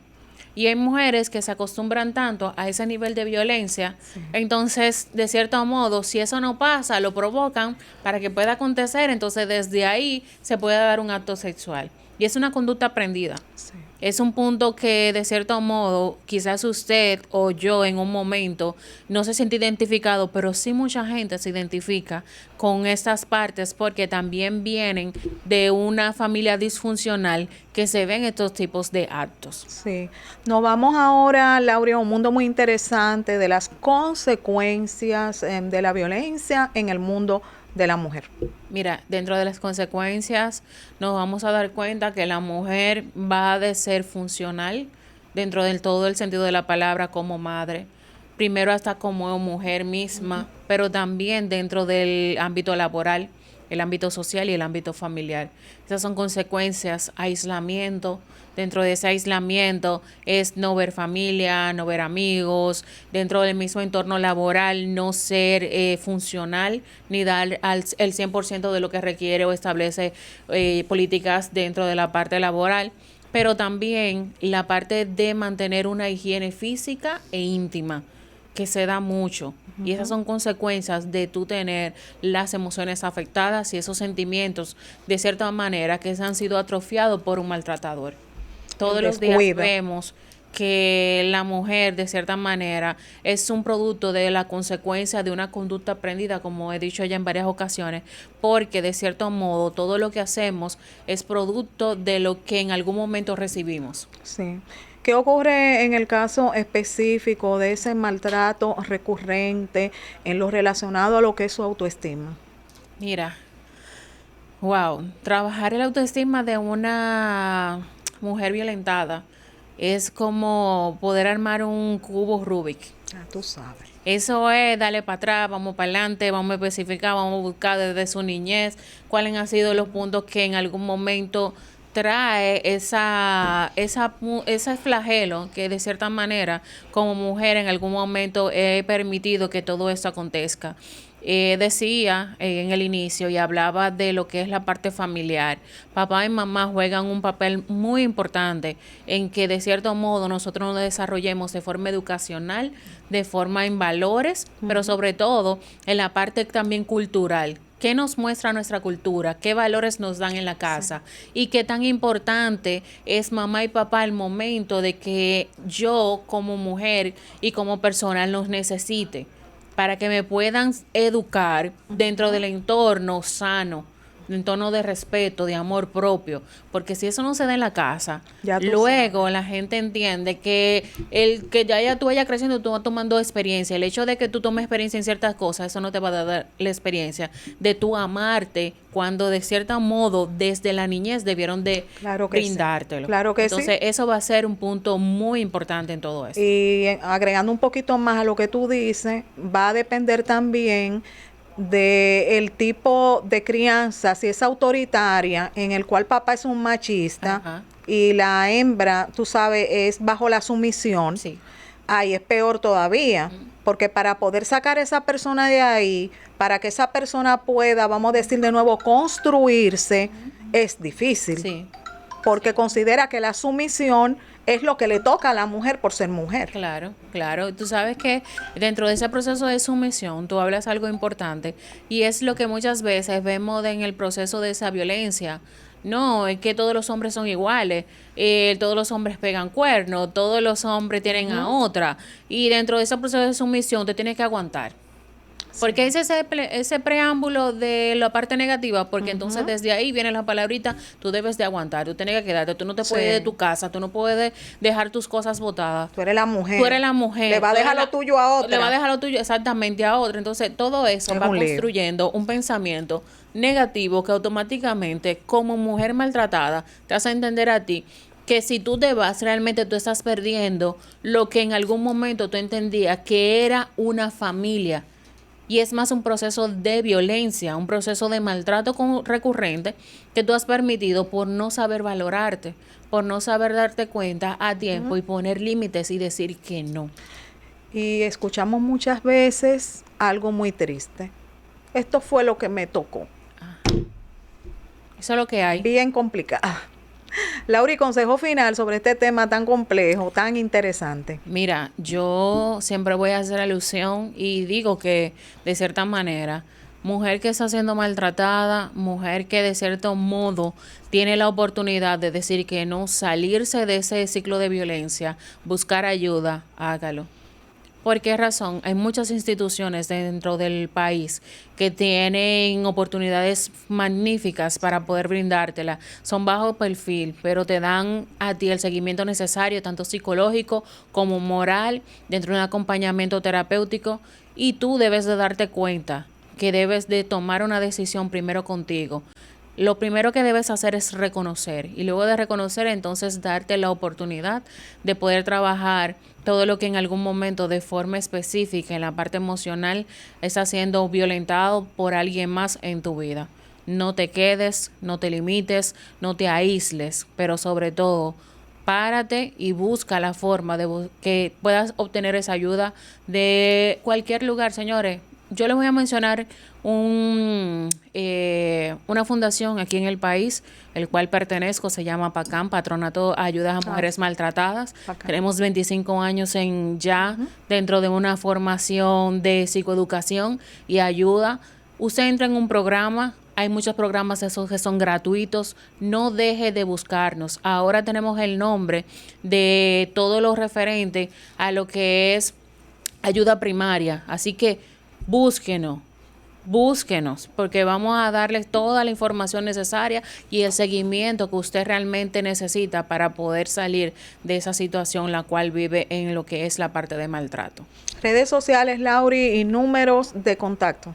Y hay mujeres que se acostumbran tanto a ese nivel de violencia, entonces, de cierto modo, si eso no pasa, lo provocan para que pueda acontecer, entonces desde ahí se puede dar un acto sexual. Y es una conducta aprendida.
Sí.
Es un punto que de cierto modo quizás usted o yo en un momento no se siente identificado, pero sí mucha gente se identifica con estas partes porque también vienen de una familia disfuncional que se ven estos tipos de actos.
Sí, nos vamos ahora, Laura, a un mundo muy interesante de las consecuencias de la violencia en el mundo de la mujer.
Mira, dentro de las consecuencias nos vamos a dar cuenta que la mujer va de ser funcional dentro del todo el sentido de la palabra como madre, primero hasta como mujer misma, pero también dentro del ámbito laboral, el ámbito social y el ámbito familiar. Esas son consecuencias, aislamiento. Dentro de ese aislamiento es no ver familia, no ver amigos, dentro del mismo entorno laboral no ser funcional ni dar el 100% de lo que requiere o establece políticas dentro de la parte laboral, pero también la parte de mantener una higiene física e íntima que se da mucho. Y esas son consecuencias de tú tener las emociones afectadas y esos sentimientos de cierta manera que se han sido atrofiados por un maltratador. Todos los días vemos que la mujer de cierta manera es un producto de la consecuencia de una conducta aprendida, como he dicho ya en varias ocasiones, porque de cierto modo todo lo que hacemos es producto de lo que en algún momento recibimos.
Sí. ¿Qué ocurre en el caso específico de ese maltrato recurrente en lo relacionado a lo que es su autoestima?
Mira, wow, trabajar el autoestima de una mujer violentada es como poder armar un cubo Rubik.
Ah, tú sabes.
Eso es darle para atrás, vamos para adelante, vamos a especificar, vamos a buscar desde su niñez cuáles han sido los puntos que en algún momento trae ese flagelo que de cierta manera como mujer en algún momento he permitido que todo esto acontezca. Decía en el inicio y hablaba de lo que es la parte familiar. Papá y mamá juegan un papel muy importante en que de cierto modo nosotros nos desarrollemos de forma educacional, de forma en valores, pero sobre todo en la parte también cultural. ¿Qué nos muestra nuestra cultura? ¿Qué valores nos dan en la casa? Y qué tan importante es mamá y papá al momento de que yo como mujer y como persona los necesite para que me puedan educar dentro del entorno sano, un entorno de respeto, de amor propio, porque si eso no se da en la casa, luego la gente entiende que el que ya tú vayas creciendo, tú vas tomando experiencia, el hecho de que tú tomes experiencia en ciertas cosas, eso no te va a dar la experiencia de tú amarte cuando de cierto modo desde la niñez debieron de brindártelo.
Sí. Claro que
entonces eso va a ser un punto muy importante en todo esto.
Y agregando un poquito más a lo que tú dices, va a depender también de el tipo de crianza, si es autoritaria, en el cual papá es un machista y la hembra, tú sabes, es bajo la sumisión, ahí es peor todavía, porque para poder sacar a esa persona de ahí, para que esa persona pueda, vamos a decir de nuevo, construirse, es difícil, porque considera que la sumisión es lo que le toca a la mujer por ser mujer.
Claro, claro. Tú sabes que dentro de ese proceso de sumisión, tú hablas algo importante y es lo que muchas veces vemos en el proceso de esa violencia. No, es que todos los hombres son iguales, todos los hombres pegan cuernos, todos los hombres tienen a otra y dentro de ese proceso de sumisión te tienes que aguantar. Porque es ese preámbulo de la parte negativa, porque entonces desde ahí viene la palabrita, tú debes de aguantar, tú tienes que quedarte, tú no te puedes ir de tu casa, tú no puedes dejar tus cosas botadas.
Tú eres la mujer.
Tú eres la mujer.
Le va a dejar lo tuyo a otra.
Le va a dejar lo tuyo exactamente a otra. Entonces todo eso va construyendo un pensamiento negativo que automáticamente como mujer maltratada te hace entender a ti que si tú te vas, realmente tú estás perdiendo lo que en algún momento tú entendías que era una familia. Y es más un proceso de violencia, un proceso de maltrato recurrente que tú has permitido por no saber valorarte, por no saber darte cuenta a tiempo y poner límites y decir que no.
Y escuchamos muchas veces algo muy triste. Esto fue lo que me tocó.
Eso es lo que hay.
Bien complicado. Lauri, consejo final sobre este tema tan complejo, tan interesante.
Mira, yo siempre voy a hacer alusión y digo que de cierta manera, mujer que está siendo maltratada, mujer que de cierto modo tiene la oportunidad de decir que no, salirse de ese ciclo de violencia, buscar ayuda, hágalo. ¿Por qué razón? Hay muchas instituciones dentro del país que tienen oportunidades magníficas para poder brindártela. Son bajo perfil, pero te dan a ti el seguimiento necesario, tanto psicológico como moral, dentro de un acompañamiento terapéutico. Y tú debes de darte cuenta que debes de tomar una decisión primero contigo. Lo primero que debes hacer es reconocer y luego de reconocer entonces darte la oportunidad de poder trabajar todo lo que en algún momento de forma específica en la parte emocional está siendo violentado por alguien más en tu vida. No te quedes, no te limites, no te aísles, pero sobre todo párate y busca la forma de que puedas obtener esa ayuda de cualquier lugar, señores. Yo les voy a mencionar una fundación aquí en el país, el cual pertenezco, se llama PACAM, Patronato Ayudas a Mujeres Maltratadas. PACAM. Tenemos 25 años dentro de una formación de psicoeducación y ayuda. Usted entra en un programa, hay muchos programas esos que son gratuitos, no deje de buscarnos. Ahora tenemos el nombre de todo lo referente a lo que es ayuda primaria, así que búsquenos, porque vamos a darles toda la información necesaria y el seguimiento que usted realmente necesita para poder salir de esa situación la cual vive en lo que es la parte de maltrato.
Redes sociales, Lauri, y números de contacto.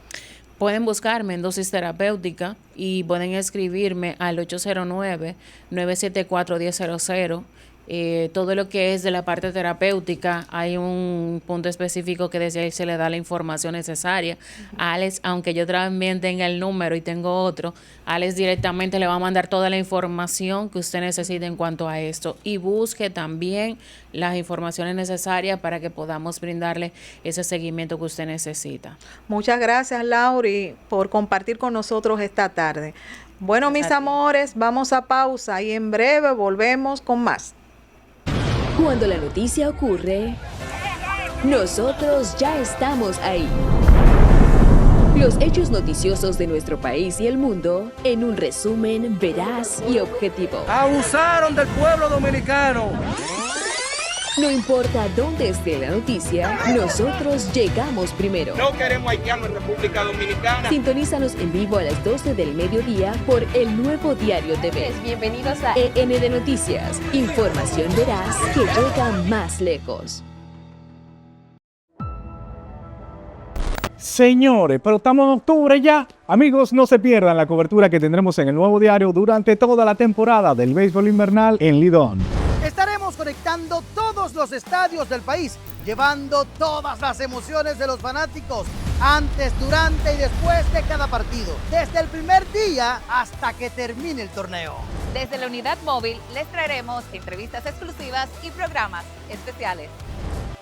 Pueden buscarme en Dosis Terapéutica y pueden escribirme al 809-974-1000. Todo lo que es de la parte terapéutica, hay un punto específico que desde ahí se le da la información necesaria. Alex, aunque yo también tenga el número y tengo otro, Alex directamente le va a mandar toda la información que usted necesite en cuanto a esto y busque también las informaciones necesarias para que podamos brindarle ese seguimiento que usted necesita.
Muchas gracias, Lauri, por compartir con nosotros esta tarde. Bueno, mis amores, vamos a pausa y en breve volvemos con más.
Cuando la noticia ocurre, nosotros ya estamos ahí. Los hechos noticiosos de nuestro país y el mundo en un resumen veraz y objetivo.
¡Abusaron del pueblo dominicano!
No importa dónde esté la noticia, nosotros llegamos primero.
No queremos haitianos en República Dominicana.
Sintonízanos en vivo a las 12 del mediodía por El Nuevo Diario TV.
Bienvenidos a
END Noticias. Información veraz que llega más lejos.
Señores, pero estamos en octubre ya. Amigos, no se pierdan la cobertura que tendremos en El Nuevo Diario durante toda la temporada del béisbol invernal en Lidón.
Estaremos conectando todos los estadios del país, llevando todas las emociones de los fanáticos antes, durante y después de cada partido, desde el primer día hasta que termine el torneo.
Desde la unidad móvil les traeremos entrevistas exclusivas y programas especiales.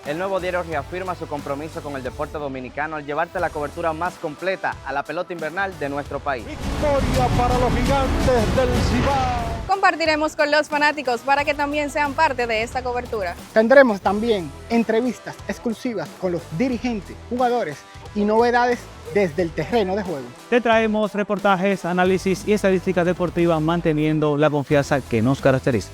El Nuevo Diario reafirma su compromiso con el deporte dominicano al llevarte la cobertura más completa a la pelota invernal de nuestro país.
Victoria para los Gigantes del Cibao.
Compartiremos con los fanáticos para que también sean parte de esta cobertura.
Tendremos también entrevistas exclusivas con los dirigentes, jugadores y novedades desde el terreno de juego.
Te traemos reportajes, análisis y estadísticas deportivas manteniendo la confianza que nos caracteriza.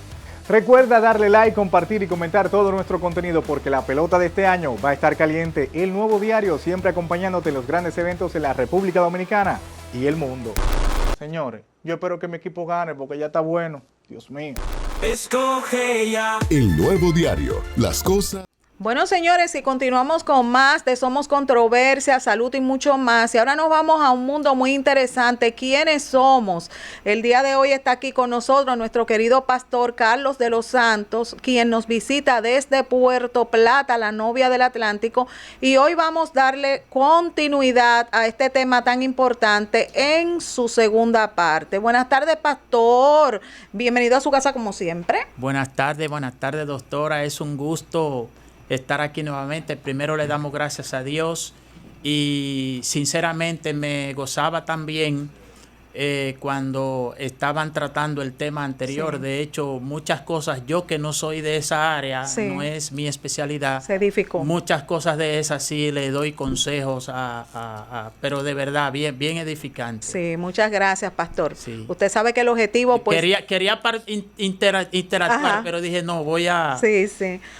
Recuerda darle like, compartir y comentar todo nuestro contenido porque la pelota de este año va a estar caliente. El Nuevo Diario, siempre acompañándote en los grandes eventos en la República Dominicana y el mundo. Señores, yo espero que mi equipo gane porque ya está bueno. Dios mío.
Escoge ya. El Nuevo Diario, las cosas.
Bueno, señores, y continuamos con más de Somos Controversia, Salud y mucho más. Y ahora nos vamos a un mundo muy interesante. ¿Quiénes somos? El día de hoy está aquí con nosotros nuestro querido pastor Carlos de los Santos, quien nos visita desde Puerto Plata, la novia del Atlántico. Y hoy vamos a darle continuidad a este tema tan importante en su segunda parte. Buenas tardes, pastor. Bienvenido a su casa como siempre.
Buenas tardes, doctora. Es un gusto estar aquí nuevamente. Primero le damos gracias a Dios y sinceramente me gozaba también cuando estaban tratando el tema anterior. Sí. De hecho, muchas cosas, yo que no soy de esa área, sí, no es mi especialidad.
Se edificó.
Muchas cosas de esas sí le doy consejos pero de verdad, bien edificante.
Sí, muchas gracias, pastor.
Sí.
Usted sabe que el objetivo, pues...
Quería interactuar, ajá, pero dije, no, voy a...
Sí.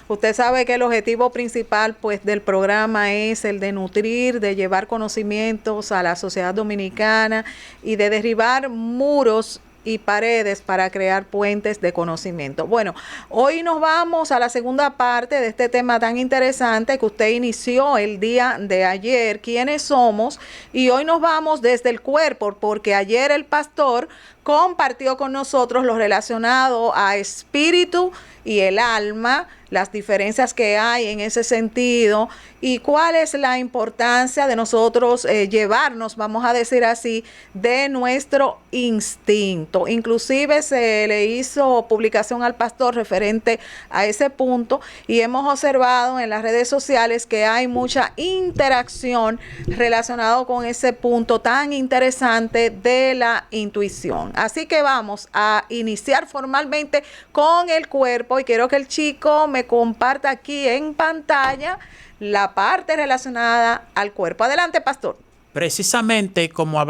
Usted sabe que el objetivo principal, pues, del programa es el de nutrir, de llevar conocimientos a la sociedad dominicana y de derribar muros y paredes para crear puentes de conocimiento. Bueno, hoy nos vamos a la segunda parte de este tema tan interesante que usted inició el día de ayer, quiénes somos, y hoy nos vamos desde el cuerpo, porque ayer el pastor compartió con nosotros lo relacionado a espíritu y el alma, las diferencias que hay en ese sentido y cuál es la importancia de nosotros llevarnos, vamos a decir así, de nuestro instinto. Inclusive se le hizo publicación al pastor referente a ese punto y hemos observado en las redes sociales que hay mucha interacción relacionado con ese punto tan interesante de la intuición. Así que vamos a iniciar formalmente con el cuerpo y quiero que el chico me comparta aquí en pantalla la parte relacionada al cuerpo. Adelante, pastor.
Precisamente como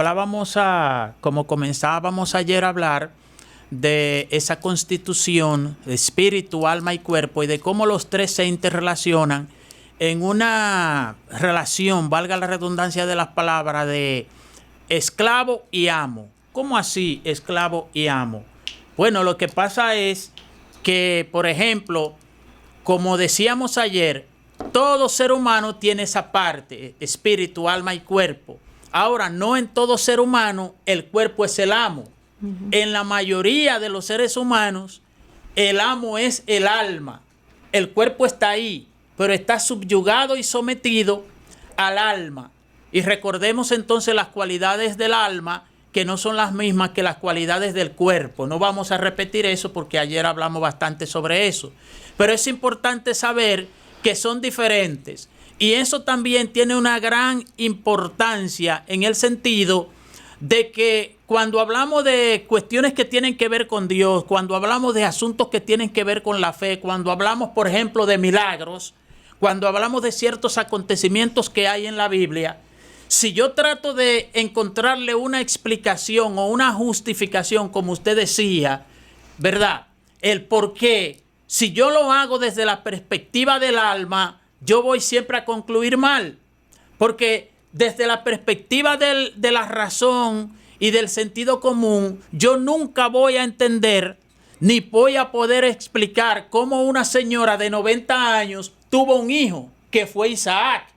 comenzábamos ayer a hablar de esa constitución de espíritu, alma y cuerpo y de cómo los tres se interrelacionan en una relación, valga la redundancia de las palabras, de esclavo y amo. ¿Cómo así, esclavo y amo? Bueno, lo que pasa es que, por ejemplo, como decíamos ayer, todo ser humano tiene esa parte, espíritu, alma y cuerpo. Ahora, no en todo ser humano el cuerpo es el amo. Uh-huh. En la mayoría de los seres humanos, el amo es el alma. El cuerpo está ahí, pero está subyugado y sometido al alma. Y recordemos entonces las cualidades del alma, que no son las mismas que las cualidades del cuerpo. No vamos a repetir eso porque ayer hablamos bastante sobre eso. Pero es importante saber que son diferentes. Y eso también tiene una gran importancia en el sentido de que cuando hablamos de cuestiones que tienen que ver con Dios, cuando hablamos de asuntos que tienen que ver con la fe, cuando hablamos, por ejemplo, de milagros, cuando hablamos de ciertos acontecimientos que hay en la Biblia, si yo trato de encontrarle una explicación o una justificación, como usted decía, ¿verdad? El por qué, si yo lo hago desde la perspectiva del alma, yo voy siempre a concluir mal. Porque desde la perspectiva de la razón y del sentido común, yo nunca voy a entender ni voy a poder explicar cómo una señora de 90 años tuvo un hijo, que fue Isaac.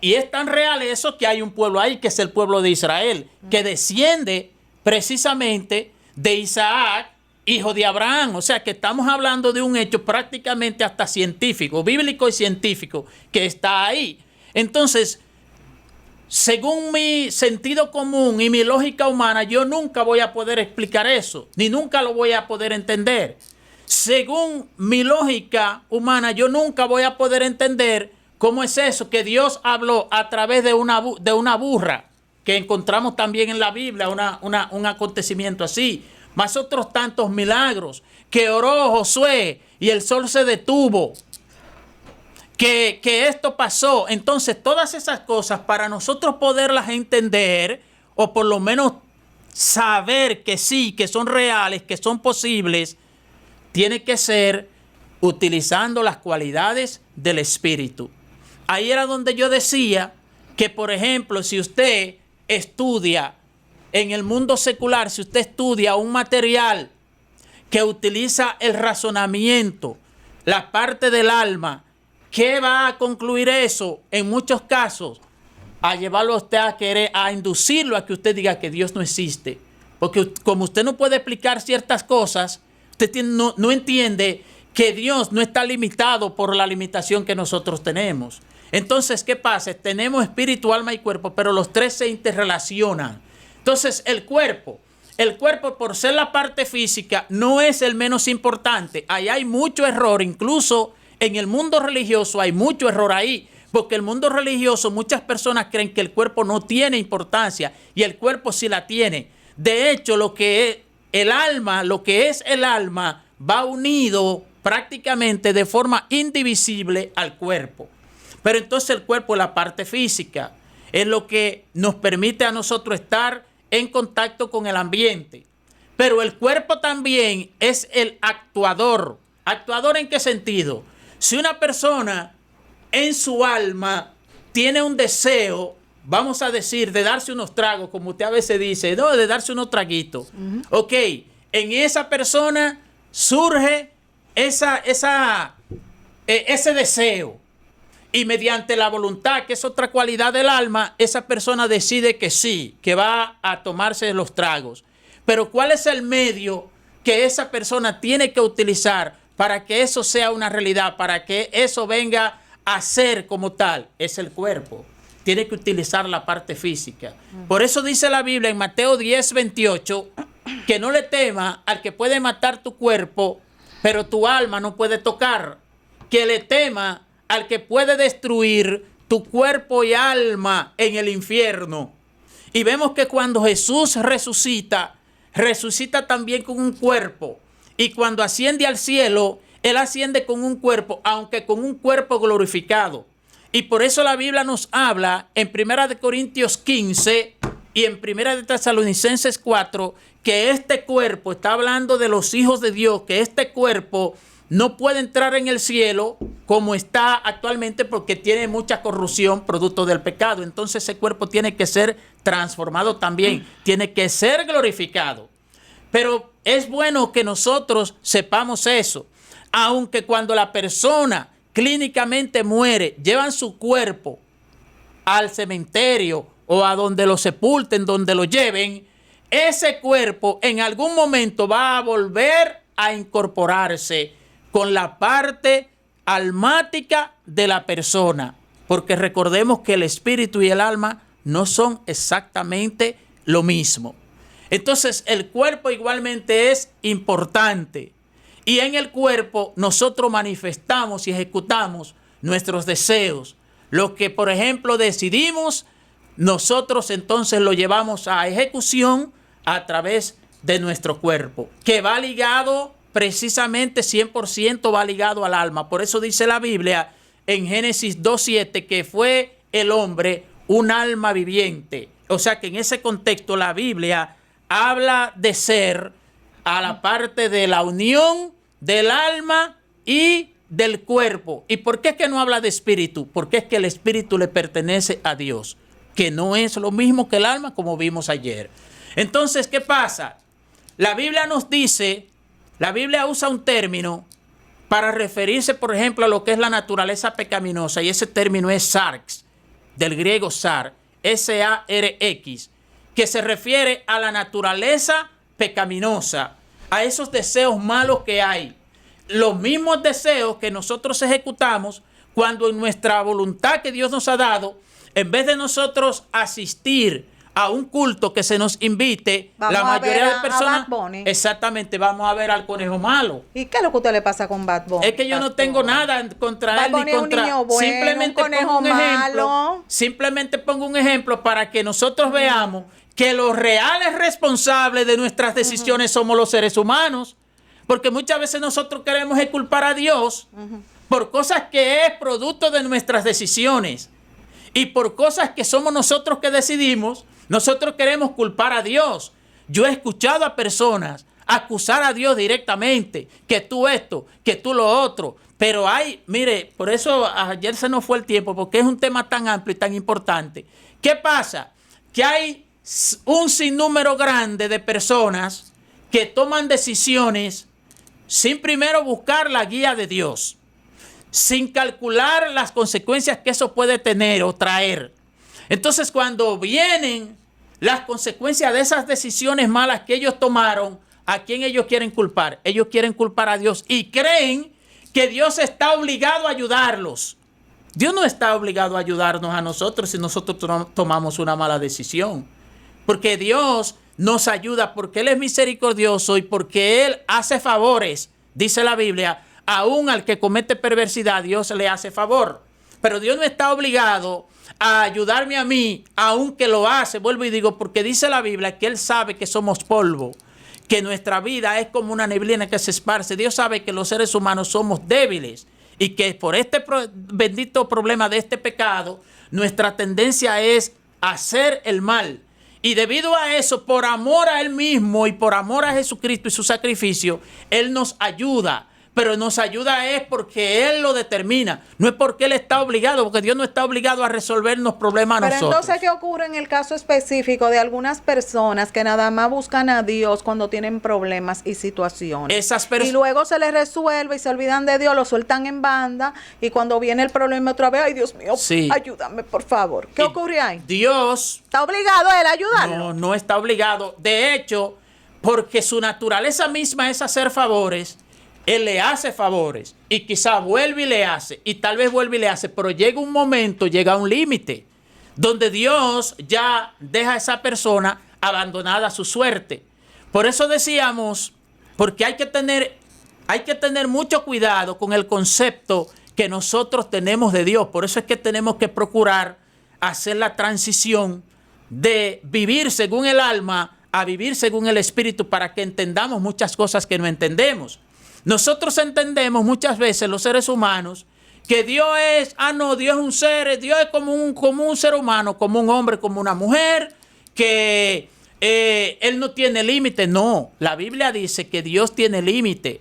Y es tan real eso que hay un pueblo ahí, que es el pueblo de Israel, que desciende precisamente de Isaac, hijo de Abraham. O sea que estamos hablando de un hecho prácticamente hasta científico, bíblico y científico, que está ahí. Entonces, según mi sentido común y mi lógica humana, yo nunca voy a poder explicar eso, ni nunca lo voy a poder entender. Según mi lógica humana, yo nunca voy a poder entender cómo es eso que Dios habló a través de una burra, que encontramos también en la Biblia, un acontecimiento así, más otros tantos milagros, que oró Josué y el sol se detuvo, que esto pasó. Entonces, todas esas cosas, para nosotros poderlas entender, o por lo menos saber que sí, que son reales, que son posibles, tiene que ser utilizando las cualidades del Espíritu. Ahí era donde yo decía que, por ejemplo, si usted estudia en el mundo secular, si usted estudia un material que utiliza el razonamiento, la parte del alma, ¿qué va a concluir eso? En muchos casos, a llevarlo a usted a querer, a inducirlo a que usted diga que Dios no existe. Porque como usted no puede explicar ciertas cosas, usted no entiende que Dios no está limitado por la limitación que nosotros tenemos. Entonces, ¿qué pasa? Tenemos espíritu, alma y cuerpo, pero los tres se interrelacionan. Entonces, el cuerpo, por ser la parte física, no es el menos importante. Ahí hay mucho error, incluso en el mundo religioso hay mucho error ahí. Porque el mundo religioso, muchas personas creen que el cuerpo no tiene importancia y el cuerpo sí la tiene. De hecho, lo que es el alma va unido prácticamente de forma indivisible al cuerpo. Pero entonces el cuerpo es la parte física, es lo que nos permite a nosotros estar en contacto con el ambiente. Pero el cuerpo también es el actuador. ¿Actuador en qué sentido? Si una persona en su alma tiene un deseo, vamos a decir, de darse unos tragos, como usted a veces dice, no, de darse unos traguitos. Ok, en esa persona surge ese deseo. Y mediante la voluntad, que es otra cualidad del alma, esa persona decide que sí, que va a tomarse los tragos. Pero ¿cuál es el medio que esa persona tiene que utilizar para que eso sea una realidad, para que eso venga a ser como tal? Es el cuerpo. Tiene que utilizar la parte física. Por eso dice la Biblia en Mateo 10:28, que no le temas al que puede matar tu cuerpo, pero tu alma no puede tocar. Que le tema al que puede destruir tu cuerpo y alma en el infierno. Y vemos que cuando Jesús resucita también con un cuerpo. Y cuando asciende al cielo, Él asciende con un cuerpo, aunque con un cuerpo glorificado. Y por eso la Biblia nos habla en 1 Corintios 15 y en 1 Tesalonicenses 4, que este cuerpo, está hablando de los hijos de Dios, que este cuerpo no puede entrar en el cielo como está actualmente porque tiene mucha corrupción producto del pecado. Entonces ese cuerpo tiene que ser transformado también, tiene que ser glorificado. Pero es bueno que nosotros sepamos eso, aunque cuando la persona clínicamente muere, llevan su cuerpo al cementerio o a donde lo sepulten, donde lo lleven, ese cuerpo en algún momento va a volver a incorporarse con la parte almática de la persona, porque recordemos que el espíritu y el alma no son exactamente lo mismo. Entonces el cuerpo igualmente es importante y en el cuerpo nosotros manifestamos y ejecutamos nuestros deseos. Lo que por ejemplo decidimos, nosotros entonces lo llevamos a ejecución a través de nuestro cuerpo, que va ligado precisamente 100% va ligado al alma. Por eso dice la Biblia en Génesis 2:7 que fue el hombre un alma viviente. O sea que en ese contexto la Biblia habla de ser a la parte de la unión del alma y del cuerpo. ¿Y por qué es que no habla de espíritu? Porque es que el espíritu le pertenece a Dios, que no es lo mismo que el alma, como vimos ayer. Entonces, ¿qué pasa? La Biblia nos dice, la Biblia usa un término para referirse, por ejemplo, a lo que es la naturaleza pecaminosa, y ese término es sarx, del griego sar, S-A-R-X, que se refiere a la naturaleza pecaminosa, a esos deseos malos que hay. Los mismos deseos que nosotros ejecutamos cuando en nuestra voluntad que Dios nos ha dado, en vez de nosotros asistir a un culto que se nos invite, la mayoría de personas, exactamente, vamos a ver al conejo malo.
¿Y qué es lo que a usted le pasa con Bad Bunny?
Es que yo no tengo nada contra él ni contra. Simplemente pongo un ejemplo. Simplemente pongo un ejemplo para que nosotros veamos que los reales responsables de nuestras decisiones somos los seres humanos. Porque muchas veces nosotros queremos culpar a Dios por cosas que es producto de nuestras decisiones. Y por cosas que somos nosotros que decidimos, nosotros queremos culpar a Dios. Yo he escuchado a personas acusar a Dios directamente, que tú esto, que tú lo otro. Pero mire, por eso ayer se nos fue el tiempo, porque es un tema tan amplio y tan importante. ¿Qué pasa? Que hay un sinnúmero grande de personas que toman decisiones sin primero buscar la guía de Dios, sin calcular las consecuencias que eso puede tener o traer. Entonces, cuando vienen las consecuencias de esas decisiones malas que ellos tomaron, ¿a quién ellos quieren culpar? Ellos quieren culpar a Dios y creen que Dios está obligado a ayudarlos. Dios no está obligado a ayudarnos a nosotros si nosotros tomamos una mala decisión. Porque Dios nos ayuda, porque Él es misericordioso y porque Él hace favores, dice la Biblia. Aún al que comete perversidad, Dios le hace favor. Pero Dios no está obligado a ayudarme a mí, aunque lo hace. Vuelvo y digo, porque dice la Biblia que Él sabe que somos polvo, que nuestra vida es como una neblina que se esparce. Dios sabe que los seres humanos somos débiles y que por este bendito problema de este pecado, nuestra tendencia es hacer el mal. Y debido a eso, por amor a Él mismo y por amor a Jesucristo y su sacrificio, Él nos ayuda. Pero nos ayuda es porque Él lo determina. No es porque Él está obligado, porque Dios no está obligado a resolvernos problemas a nosotros.
Pero entonces, ¿qué ocurre en el caso específico de algunas personas que nada más buscan a Dios cuando tienen problemas y situaciones? Y luego se les resuelve y se olvidan de Dios, lo sueltan en banda y cuando viene el problema otra vez, ay Dios mío, sí, ayúdame por favor. ¿Qué ocurre ahí?
Dios
¿está obligado a Él a ayudarlo?
No, no está obligado. De hecho, porque su naturaleza misma es hacer favores, Él le hace favores y quizá vuelve y le hace y tal vez vuelve y le hace, pero llega un momento, llega un límite donde Dios ya deja a esa persona abandonada a su suerte. Por eso decíamos, porque hay que tener mucho cuidado con el concepto que nosotros tenemos de Dios. Por eso es que tenemos que procurar hacer la transición de vivir según el alma a vivir según el espíritu para que entendamos muchas cosas que no entendemos. Nosotros entendemos muchas veces, los seres humanos, que Dios es, Dios es un ser, Dios es como un ser humano, como un hombre, como una mujer, que Él no tiene límite. No, la Biblia dice que Dios tiene límite.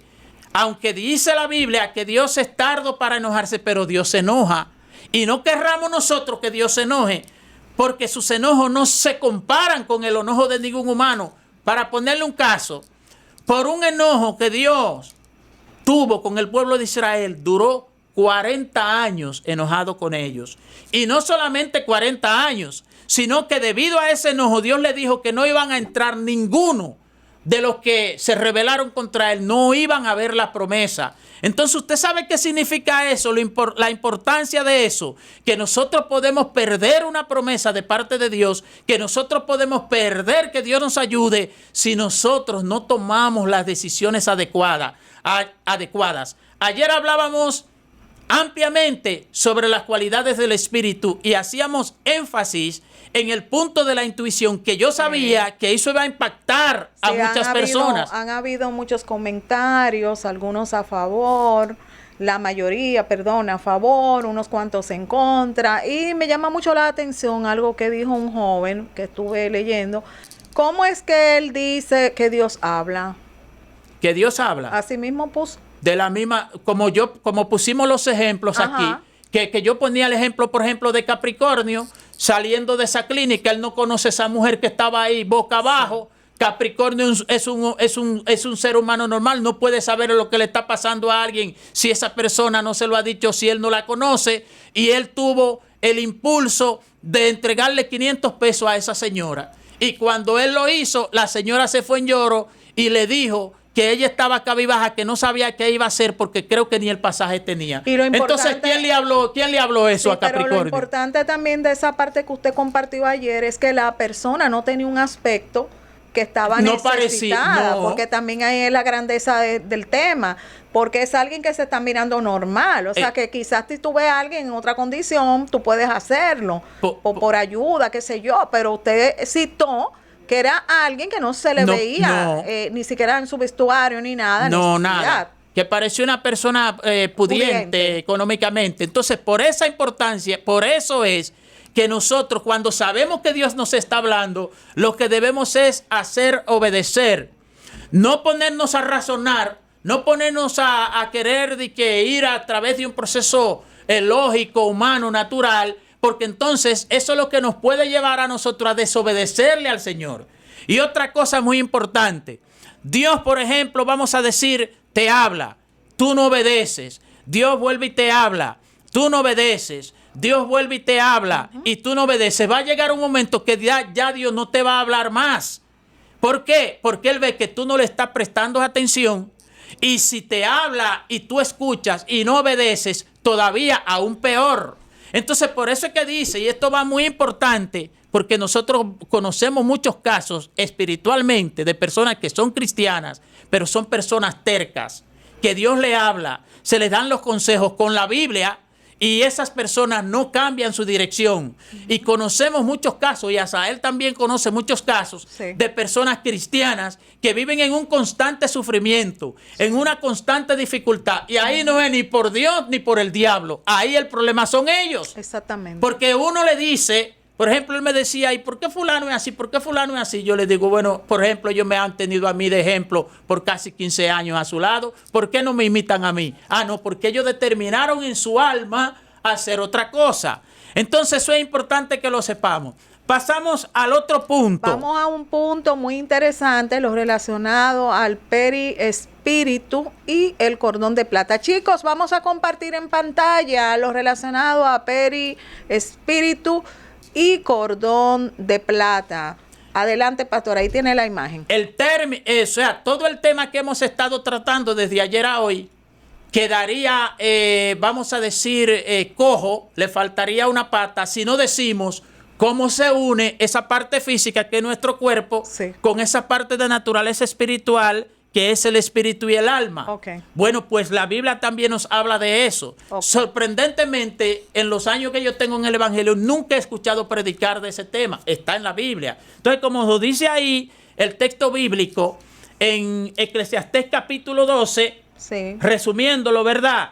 Aunque dice la Biblia que Dios es tardo para enojarse, pero Dios se enoja. Y no querramos nosotros que Dios se enoje, porque sus enojos no se comparan con el enojo de ningún humano. Para ponerle un caso, por un enojo que Dios tuvo con el pueblo de Israel, duró 40 años enojado con ellos. Y no solamente 40 años, sino que debido a ese enojo, Dios le dijo que no iban a entrar ninguno de los que se rebelaron contra Él, no iban a ver la promesa. Entonces, ¿usted sabe qué significa eso? La importancia de eso, que nosotros podemos perder una promesa de parte de Dios, que nosotros podemos perder que Dios nos ayude si nosotros no tomamos las decisiones adecuadas. Ayer hablábamos ampliamente sobre las cualidades del Espíritu y hacíamos énfasis en el punto de la intuición, que yo sabía que eso iba a impactar a muchas personas.
Han habido muchos comentarios, algunos a favor, la mayoría, a favor, unos cuantos en contra, y me llama mucho la atención algo que dijo un joven que estuve leyendo. ¿Cómo es que él dice que Dios habla?
Que Dios habla.
Así mismo puso.
De la misma, como pusimos los ejemplos aquí, que yo ponía el ejemplo, por ejemplo, de Capricornio, saliendo de esa clínica, él no conoce a esa mujer que estaba ahí boca abajo. Capricornio es un ser humano normal, no puede saber lo que le está pasando a alguien si esa persona no se lo ha dicho, si él no la conoce, y él tuvo el impulso de entregarle 500 pesos a esa señora. Y cuando él lo hizo, la señora se fue en lloro y le dijo que ella estaba cabizbaja, que no sabía qué iba a hacer porque creo que ni el pasaje tenía. Entonces, ¿quién le habló eso a Capricornio?
Pero lo importante también de esa parte que usted compartió ayer es que la persona no tenía un aspecto que estaba necesitada, porque también ahí es la grandeza del tema, porque es alguien que se está mirando normal, o sea que quizás si tú ves a alguien en otra condición, tú puedes hacerlo, por ayuda, qué sé yo, pero usted citó que era alguien que no se le veía, ni siquiera en su vestuario ni nada.
Nada. Que pareció una persona pudiente económicamente. Entonces, por esa importancia, por eso es que nosotros, cuando sabemos que Dios nos está hablando, lo que debemos es hacer obedecer. No ponernos a razonar, no ponernos a querer de que ir a través de un proceso lógico, humano, natural, porque entonces eso es lo que nos puede llevar a nosotros a desobedecerle al Señor. Y otra cosa muy importante, Dios, por ejemplo, vamos a decir, te habla, tú no obedeces. Dios vuelve y te habla, tú no obedeces. Dios vuelve y te habla y tú no obedeces. Va a llegar un momento que ya Dios no te va a hablar más. ¿Por qué? Porque Él ve que tú no le estás prestando atención. Y si te habla y tú escuchas y no obedeces, todavía aún peor. Entonces, por eso es que dice, y esto va muy importante, porque nosotros conocemos muchos casos espiritualmente de personas que son cristianas, pero son personas tercas, que Dios le habla, se les dan los consejos con la Biblia y esas personas no cambian su dirección. Y conocemos muchos casos, y Asael también conoce muchos casos de personas cristianas que viven en un constante sufrimiento, en una constante dificultad. Y ahí no es ni por Dios ni por el diablo. Ahí el problema son ellos.
Exactamente.
Porque uno le dice, por ejemplo, él me decía, ¿y por qué fulano es así? ¿Por qué fulano es así? Yo le digo, bueno, por ejemplo, ellos me han tenido a mí de ejemplo por casi 15 años a su lado. ¿Por qué no me imitan a mí? Ah, no, porque ellos determinaron en su alma hacer otra cosa. Entonces eso es importante que lo sepamos. Pasamos al otro punto.
Vamos a un punto muy interesante, lo relacionado al perispíritu y el cordón de plata. Chicos, vamos a compartir en pantalla lo relacionado a perispíritu y cordón de plata. Adelante, pastor, ahí tiene la imagen.
El término, o sea, todo el tema que hemos estado tratando desde ayer a hoy quedaría, vamos a decir, cojo, le faltaría una pata si no decimos cómo se une esa parte física que es nuestro cuerpo con esa parte de naturaleza espiritual que es el espíritu y el alma. Bueno, pues la Biblia también nos habla de eso. Sorprendentemente, en los años que yo tengo en el Evangelio, nunca he escuchado predicar de ese tema. Está en la Biblia. Entonces, como lo dice ahí el texto bíblico, en Eclesiastés capítulo 12, resumiéndolo, ¿verdad?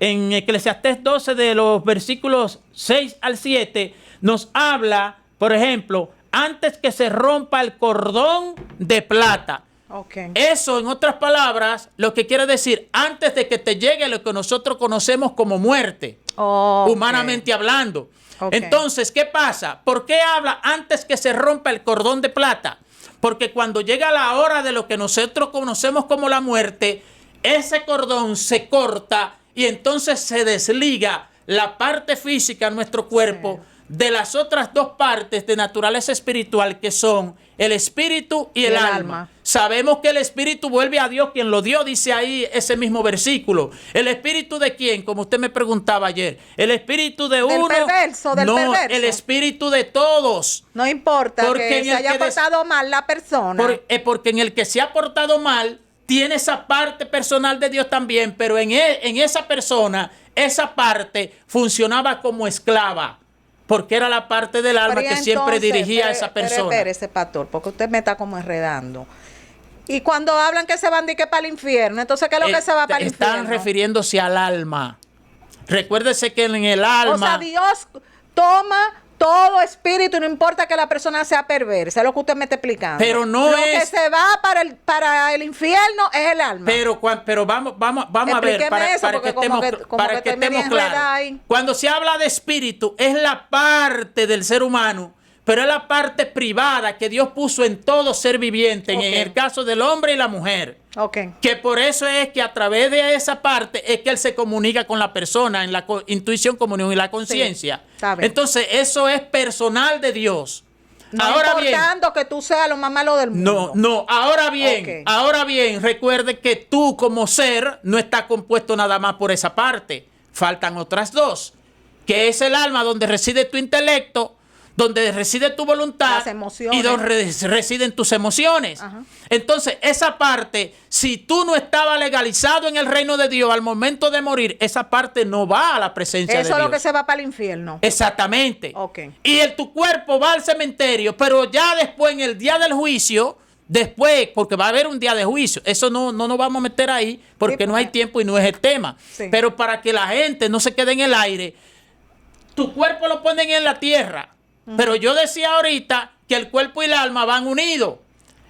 En Eclesiastés 12, de los versículos 6 al 7, nos habla, por ejemplo, antes que se rompa el cordón de plata. Eso, en otras palabras, lo que quiere decir, antes de que te llegue lo que nosotros conocemos como muerte, humanamente hablando. Entonces, ¿qué pasa? ¿Por qué habla antes que se rompa el cordón de plata? Porque cuando llega la hora de lo que nosotros conocemos como la muerte, ese cordón se corta y entonces se desliga la parte física de nuestro cuerpo de las otras dos partes de naturaleza espiritual, que son el espíritu y el alma. Sabemos que el espíritu vuelve a Dios, quien lo dio, dice ahí ese mismo versículo. ¿El espíritu de quién? Como usted me preguntaba ayer. ¿El espíritu de uno?
Del perverso.
El espíritu de todos.
No importa que se haya portado mal la persona.
Porque en el que se ha portado mal tiene esa parte personal de Dios también, pero en esa persona, esa parte funcionaba como esclava. Porque era la parte del alma que siempre dirigía a esa persona.
Espérese, pastor, porque usted me está como enredando. Y cuando hablan que se van de que para el infierno, entonces, ¿qué es lo que se va para el infierno?
Están refiriéndose al alma. Recuérdese que en el alma...
O sea, Dios toma todo espíritu, no importa que la persona sea perversa, es lo que usted me está explicando.
Pero no
lo que se va para el infierno es el alma.
Pero vamos a ver, para que estemos claros. Cuando se habla de espíritu, es la parte del ser humano, pero es la parte privada que Dios puso en todo ser viviente, en el caso del hombre y la mujer. Que por eso es que a través de esa parte es que Él se comunica con la persona en la intuición, comunión y la conciencia. Entonces, eso es personal de Dios.
No importando que tú seas lo más malo del mundo.
No. Ahora bien, recuerde que tú como ser no estás compuesto nada más por esa parte. Faltan otras dos, que es el alma, donde reside tu intelecto, donde reside tu voluntad y donde residen tus emociones. Entonces, esa parte, si tú no estabas legalizado en el reino de Dios al momento de morir, esa parte no va a la presencia de Dios.
Eso es lo que se va para el infierno.
Exactamente. Y tu cuerpo va al cementerio, pero ya después, en el día del juicio, porque va a haber un día de juicio, eso no nos vamos a meter ahí, porque no hay tiempo y no es el tema. Pero para que la gente no se quede en el aire, tu cuerpo lo ponen en la tierra. Pero yo decía ahorita que el cuerpo y el alma van unidos.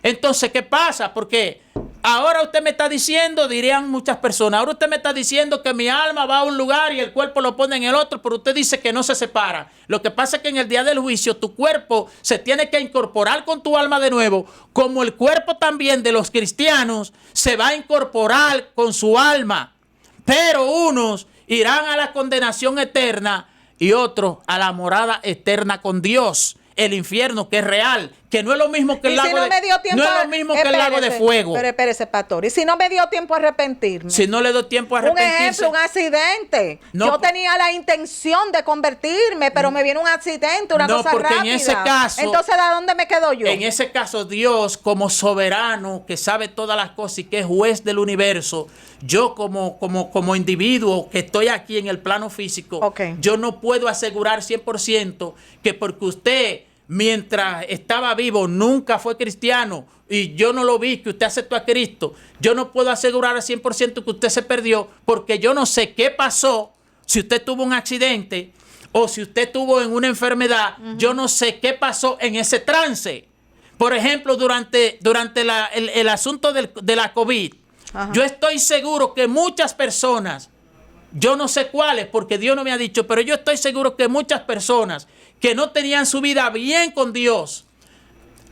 Entonces, ¿qué pasa? Porque Ahora usted me está diciendo, dirían muchas personas, ahora usted me está diciendo que mi alma va a un lugar y el cuerpo lo pone en el otro, pero usted dice que no se separa. Lo que pasa es que en el día del juicio tu cuerpo se tiene que incorporar con tu alma de nuevo, como el cuerpo también de los cristianos se va a incorporar con su alma. Pero unos irán a la condenación eterna y otros a la morada eterna con Dios. El infierno, que es real, que no es lo mismo que el lago el lago de fuego.
Pero espérese, pastor. Y si no me dio tiempo a arrepentirme.
Si no le dio tiempo a arrepentirse.
Un ejemplo, un accidente.
No,
yo tenía la intención de convertirme, pero me viene un accidente, una cosa rápida.
En ese caso,
entonces, ¿a dónde me quedo yo?
En ese caso, Dios, como soberano, que sabe todas las cosas y que es juez del universo, yo como individuo que estoy aquí en el plano físico, yo no puedo asegurar 100% que porque usted, mientras estaba vivo, nunca fue cristiano y yo no lo vi, que usted aceptó a Cristo, yo no puedo asegurar al 100% que usted se perdió, porque yo no sé qué pasó, si usted tuvo un accidente o si usted tuvo en una enfermedad, yo no sé qué pasó en ese trance. Por ejemplo, durante el asunto de la COVID, yo estoy seguro que muchas personas, yo no sé cuáles, porque Dios no me ha dicho, pero yo estoy seguro que muchas personas que no tenían su vida bien con Dios,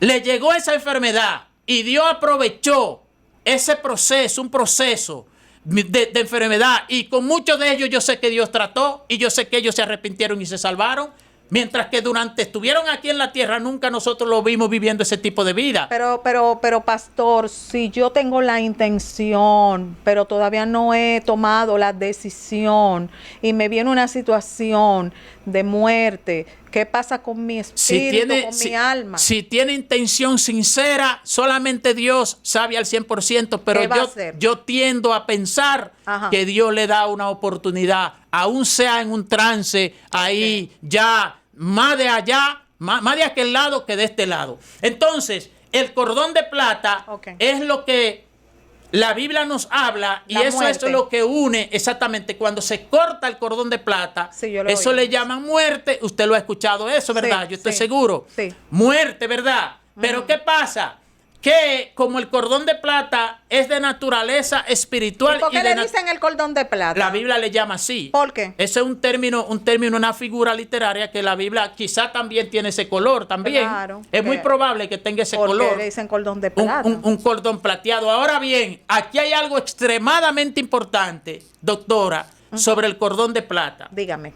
le llegó esa enfermedad y Dios aprovechó ese proceso, un proceso de enfermedad, y con muchos de ellos yo sé que Dios trató y yo sé que ellos se arrepintieron y se salvaron. Mientras que durante estuvieron aquí en la tierra, nunca nosotros lo vimos viviendo ese tipo de vida.
Pero, pastor, si yo tengo la intención, pero todavía no he tomado la decisión y me viene una situación de muerte, ¿qué pasa con mi espíritu, con mi alma?
Si tiene intención sincera, solamente Dios sabe al 100%, pero yo tiendo a pensar que Dios le da una oportunidad, aún sea en un trance, ahí ya más de allá, más de aquel lado que de este lado. Entonces, el cordón de plata es lo que la Biblia nos habla, y eso es lo que une exactamente. Cuando se corta el cordón de plata, eso le llaman muerte. Usted lo ha escuchado eso, ¿verdad? Yo estoy seguro. Muerte, ¿verdad? Pero ¿qué pasa? Que como el cordón de plata es de naturaleza espiritual.
¿Y por qué le dicen el cordón de plata?
La Biblia le llama así.
¿Por qué?
Ese es un término, una figura literaria que la Biblia quizá también tiene ese color también.
Claro,
es muy probable que tenga ese color.
¿Por qué le dicen cordón de plata?
Un cordón plateado. Ahora bien, aquí hay algo extremadamente importante, doctora, sobre el cordón de plata.
Dígame.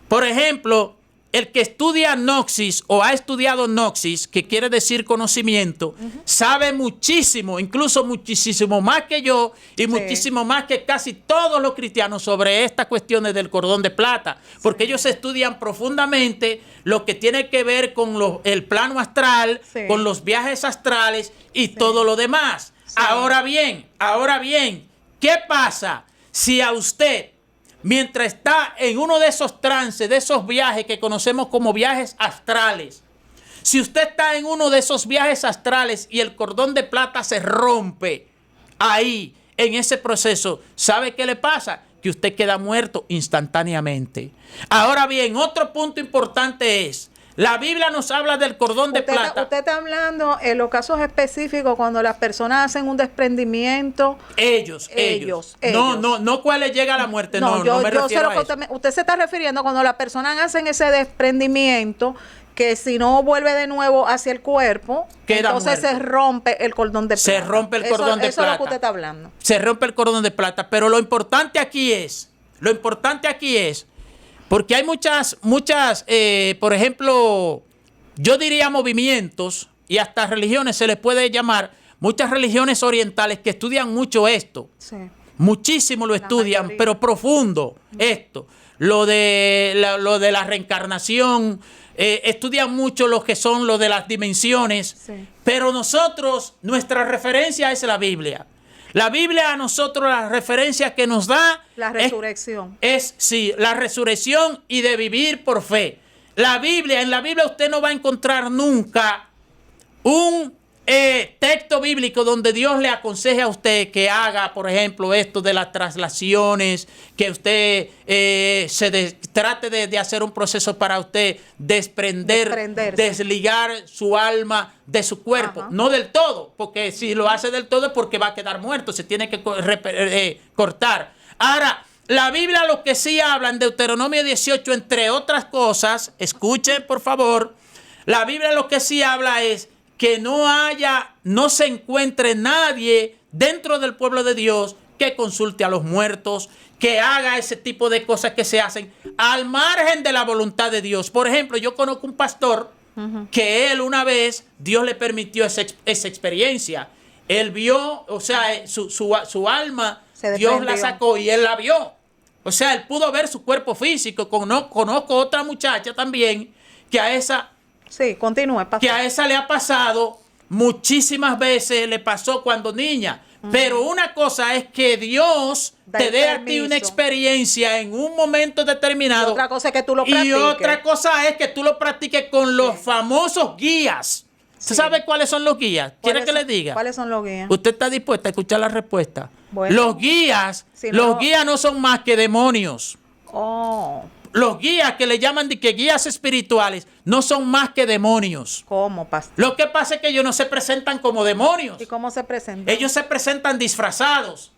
Por ejemplo, el que estudia Gnosis o ha estudiado Gnosis, que quiere decir conocimiento, sabe muchísimo, incluso muchísimo más que yo y muchísimo más que casi todos los cristianos sobre estas cuestiones del cordón de plata, porque ellos estudian profundamente lo que tiene que ver con el plano astral, con los viajes astrales y todo lo demás. Ahora bien, ¿qué pasa si a usted, mientras está en uno de esos trances, de esos viajes que conocemos como viajes astrales, si usted está en uno de esos viajes astrales y el cordón de plata se rompe ahí, en ese proceso, ¿sabe qué le pasa? Que usted queda muerto instantáneamente. Ahora bien, otro punto importante es, la Biblia nos habla del cordón de plata.
Usted está hablando en los casos específicos cuando las personas hacen un desprendimiento.
Ellos. No cuál le llega a la muerte. No me refiero a eso.
Usted se está refiriendo cuando las personas hacen ese desprendimiento, que si no vuelve de nuevo hacia el cuerpo, entonces se rompe el cordón de plata.
Se rompe el cordón de plata.
Eso es lo que usted está hablando.
Se rompe el cordón de plata. Pero lo importante aquí es, porque hay muchas, por ejemplo, yo diría movimientos y hasta religiones se les puede llamar, muchas religiones orientales que estudian mucho esto. Sí. Muchísimo lo estudian, pero profundo esto. Lo de la reencarnación, estudian mucho lo que son lo de las dimensiones. Sí. Pero nosotros, nuestra referencia es la Biblia. La Biblia a nosotros, la referencia que nos da
la resurrección.
La resurrección y de vivir por fe. En la Biblia usted no va a encontrar nunca un texto bíblico donde Dios le aconseje a usted que haga, por ejemplo, esto de las traslaciones, que usted trate de hacer un proceso para usted desprenderse, desligar su alma de su cuerpo? Ajá. No del todo, porque si lo hace del todo es porque va a quedar muerto, se tiene que cortar. Ahora, la Biblia lo que sí habla en Deuteronomio 18, entre otras cosas, escuchen por favor, la Biblia lo que sí habla es que no se encuentre nadie dentro del pueblo de Dios que consulte a los muertos, que haga ese tipo de cosas que se hacen al margen de la voluntad de Dios. Por ejemplo, yo conozco un pastor que él una vez, Dios le permitió esa experiencia. Él vio, o sea, su alma, Dios la sacó y él la vio. O sea, él pudo ver su cuerpo físico. Conozco otra muchacha también que a esa...
Sí, continúe, pastor.
Que a esa le ha pasado muchísimas veces, le pasó cuando niña. Pero una cosa es que Dios te dé a ti una experiencia en un momento determinado.
Y otra cosa es que tú lo practiques.
Y otra cosa es que tú lo practiques con los famosos guías. ¿Usted sabe cuáles son los guías? ¿Quiere que le diga?
¿Cuáles son los guías?
¿Usted está dispuesta a escuchar la respuesta?
Bueno,
los guías no son más que demonios.
Oh.
Los guías que le llaman de que guías espirituales no son más que demonios.
¿Cómo, pastor?
Lo que pasa es que ellos no se presentan como demonios.
¿Y cómo se presentan?
Ellos se presentan disfrazados.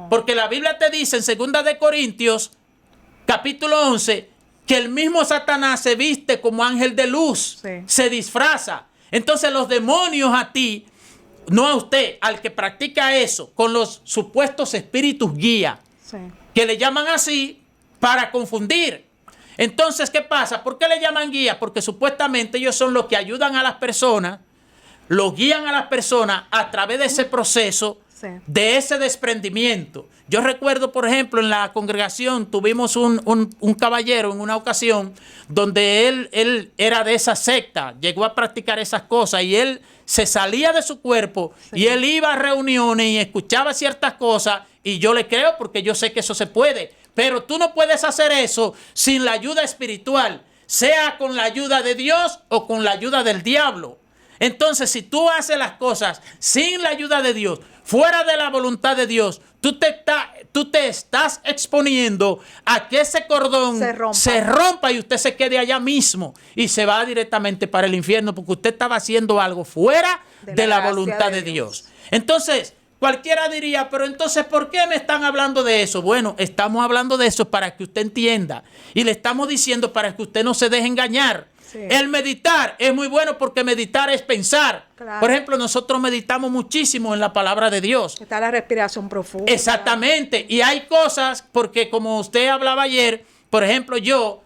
Porque la Biblia te dice en 2 de Corintios, capítulo 11, que el mismo Satanás se viste como ángel de luz. Se disfraza. Entonces los demonios a ti, no a usted, al que practica eso, con los supuestos espíritus guía, que le llaman así para confundir. Entonces, ¿qué pasa? ¿Por qué le llaman guía? Porque supuestamente ellos son los que ayudan a las personas, los guían a las personas a través de ese proceso, de ese desprendimiento. Yo recuerdo, por ejemplo, en la congregación tuvimos un caballero en una ocasión donde él era de esa secta, llegó a practicar esas cosas y él se salía de su cuerpo y él iba a reuniones y escuchaba ciertas cosas y yo le creo porque yo sé que eso se puede. Pero tú no puedes hacer eso sin la ayuda espiritual, sea con la ayuda de Dios o con la ayuda del diablo. Entonces, si tú haces las cosas sin la ayuda de Dios, fuera de la voluntad de Dios, tú te estás exponiendo a que ese cordón se rompa y usted se quede allá mismo y se va directamente para el infierno porque usted estaba haciendo algo fuera de la voluntad de Dios. Entonces, cualquiera diría, pero entonces, ¿por qué me están hablando de eso? Bueno, estamos hablando de eso para que usted entienda. Y le estamos diciendo para que usted no se deje engañar. El meditar es muy bueno porque meditar es pensar. Claro. Por ejemplo, nosotros meditamos muchísimo en la palabra de Dios.
Está la respiración profunda.
Exactamente. Y hay cosas, porque como usted hablaba ayer, por ejemplo, yo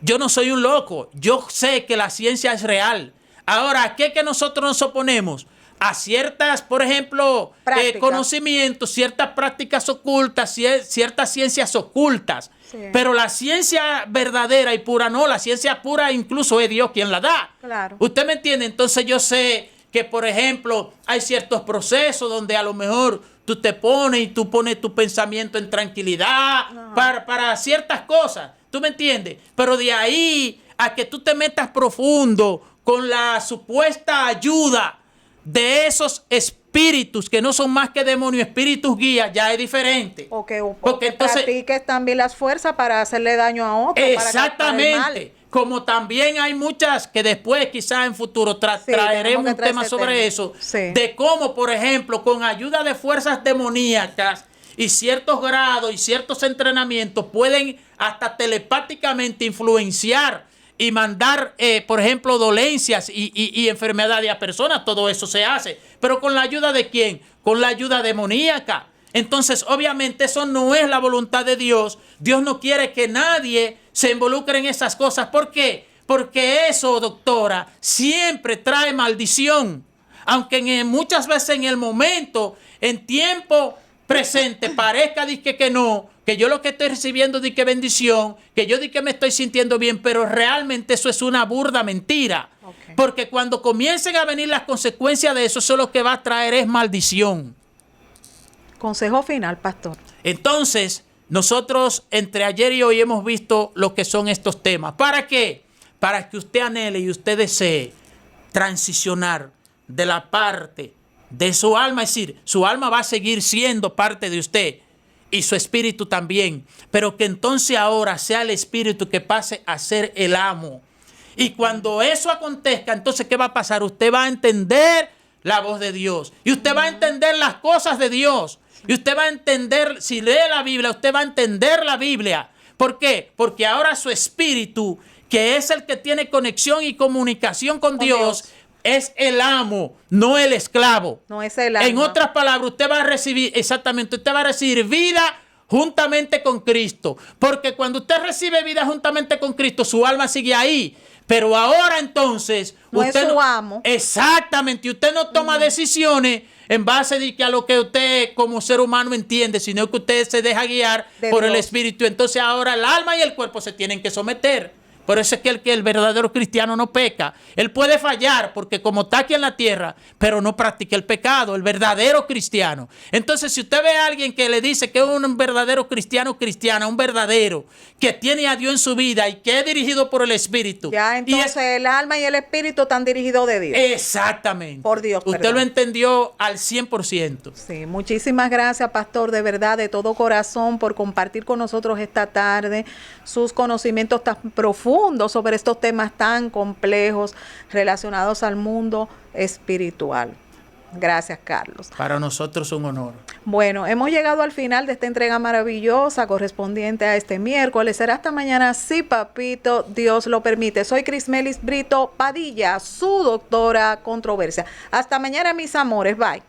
no soy un loco. Yo sé que la ciencia es real. Ahora, ¿a qué que nosotros nos oponemos? A ciertas, por ejemplo, conocimientos, ciertas prácticas ocultas, ciertas ciencias ocultas. Pero la ciencia verdadera y pura no, la ciencia pura incluso es Dios quien la da.
Claro.
¿Usted me entiende? Entonces yo sé que, por ejemplo, hay ciertos procesos donde a lo mejor tú te pones y tú pones tu pensamiento en tranquilidad para ciertas cosas. ¿Tú me entiendes? Pero de ahí a que tú te metas profundo con la supuesta ayuda de esos espíritus que no son más que demonios, espíritus guías, ya es diferente.
Porque entonces practiques también las fuerzas para hacerle daño a otros.
Exactamente. Como también hay muchas que después quizás en futuro traeremos un tema sobre eso, de cómo, por ejemplo, con ayuda de fuerzas demoníacas y ciertos grados y ciertos entrenamientos pueden hasta telepáticamente influenciar y mandar, por ejemplo, dolencias y enfermedades a personas. Todo eso se hace. ¿Pero con la ayuda de quién? Con la ayuda demoníaca. Entonces, obviamente, eso no es la voluntad de Dios. Dios no quiere que nadie se involucre en esas cosas. ¿Por qué? Porque eso, doctora, siempre trae maldición. Aunque muchas veces en el momento, en tiempo presente, parezca que no, que yo lo que estoy recibiendo di que bendición, que yo di que me estoy sintiendo bien, pero realmente eso es una burda mentira. Porque cuando comiencen a venir las consecuencias de eso, eso lo que va a traer es maldición.
Consejo final, pastor.
Entonces, nosotros entre ayer y hoy hemos visto lo que son estos temas. ¿Para qué? Para que usted anhele y usted desee transicionar de la parte de su alma, es decir, su alma va a seguir siendo parte de usted y su espíritu también, pero que entonces ahora sea el espíritu que pase a ser el amo. Y cuando eso acontezca, entonces ¿qué va a pasar? Usted va a entender la voz de Dios y usted va a entender las cosas de Dios y usted va a entender, si lee la Biblia, usted va a entender la Biblia. ¿Por qué? Porque ahora su espíritu, que es el que tiene conexión y comunicación con Dios, es el amo, no el esclavo.
No es el alma.
En otras palabras, usted va a recibir, exactamente, usted va a recibir vida juntamente con Cristo. Porque cuando usted recibe vida juntamente con Cristo, su alma sigue ahí. Pero ahora entonces,
no
usted
es su amo.
Exactamente, y usted no toma decisiones en base de que a lo que usted como ser humano entiende, sino que usted se deja guiar por el Espíritu. Entonces ahora el alma y el cuerpo se tienen que someter. Por eso es que el verdadero cristiano no peca. Él puede fallar porque como está aquí en la tierra, pero no practica el pecado, el verdadero cristiano. Entonces, si usted ve a alguien que le dice que es un verdadero cristiano, un verdadero, que tiene a Dios en su vida y que es dirigido por el Espíritu.
Ya, entonces el alma y el espíritu están dirigidos de Dios.
Exactamente.
Por Dios.
Usted lo entendió al 100%.
Sí, muchísimas gracias, pastor, de verdad, de todo corazón, por compartir con nosotros esta tarde sus conocimientos tan profundos sobre estos temas tan complejos relacionados al mundo espiritual. Gracias, Carlos.
Para nosotros un honor.
Bueno, hemos llegado al final de esta entrega maravillosa correspondiente a este miércoles. Será hasta mañana, si papito Dios lo permite. Soy Crismelis Brito Padilla, su doctora controversia. Hasta mañana, mis amores. Bye.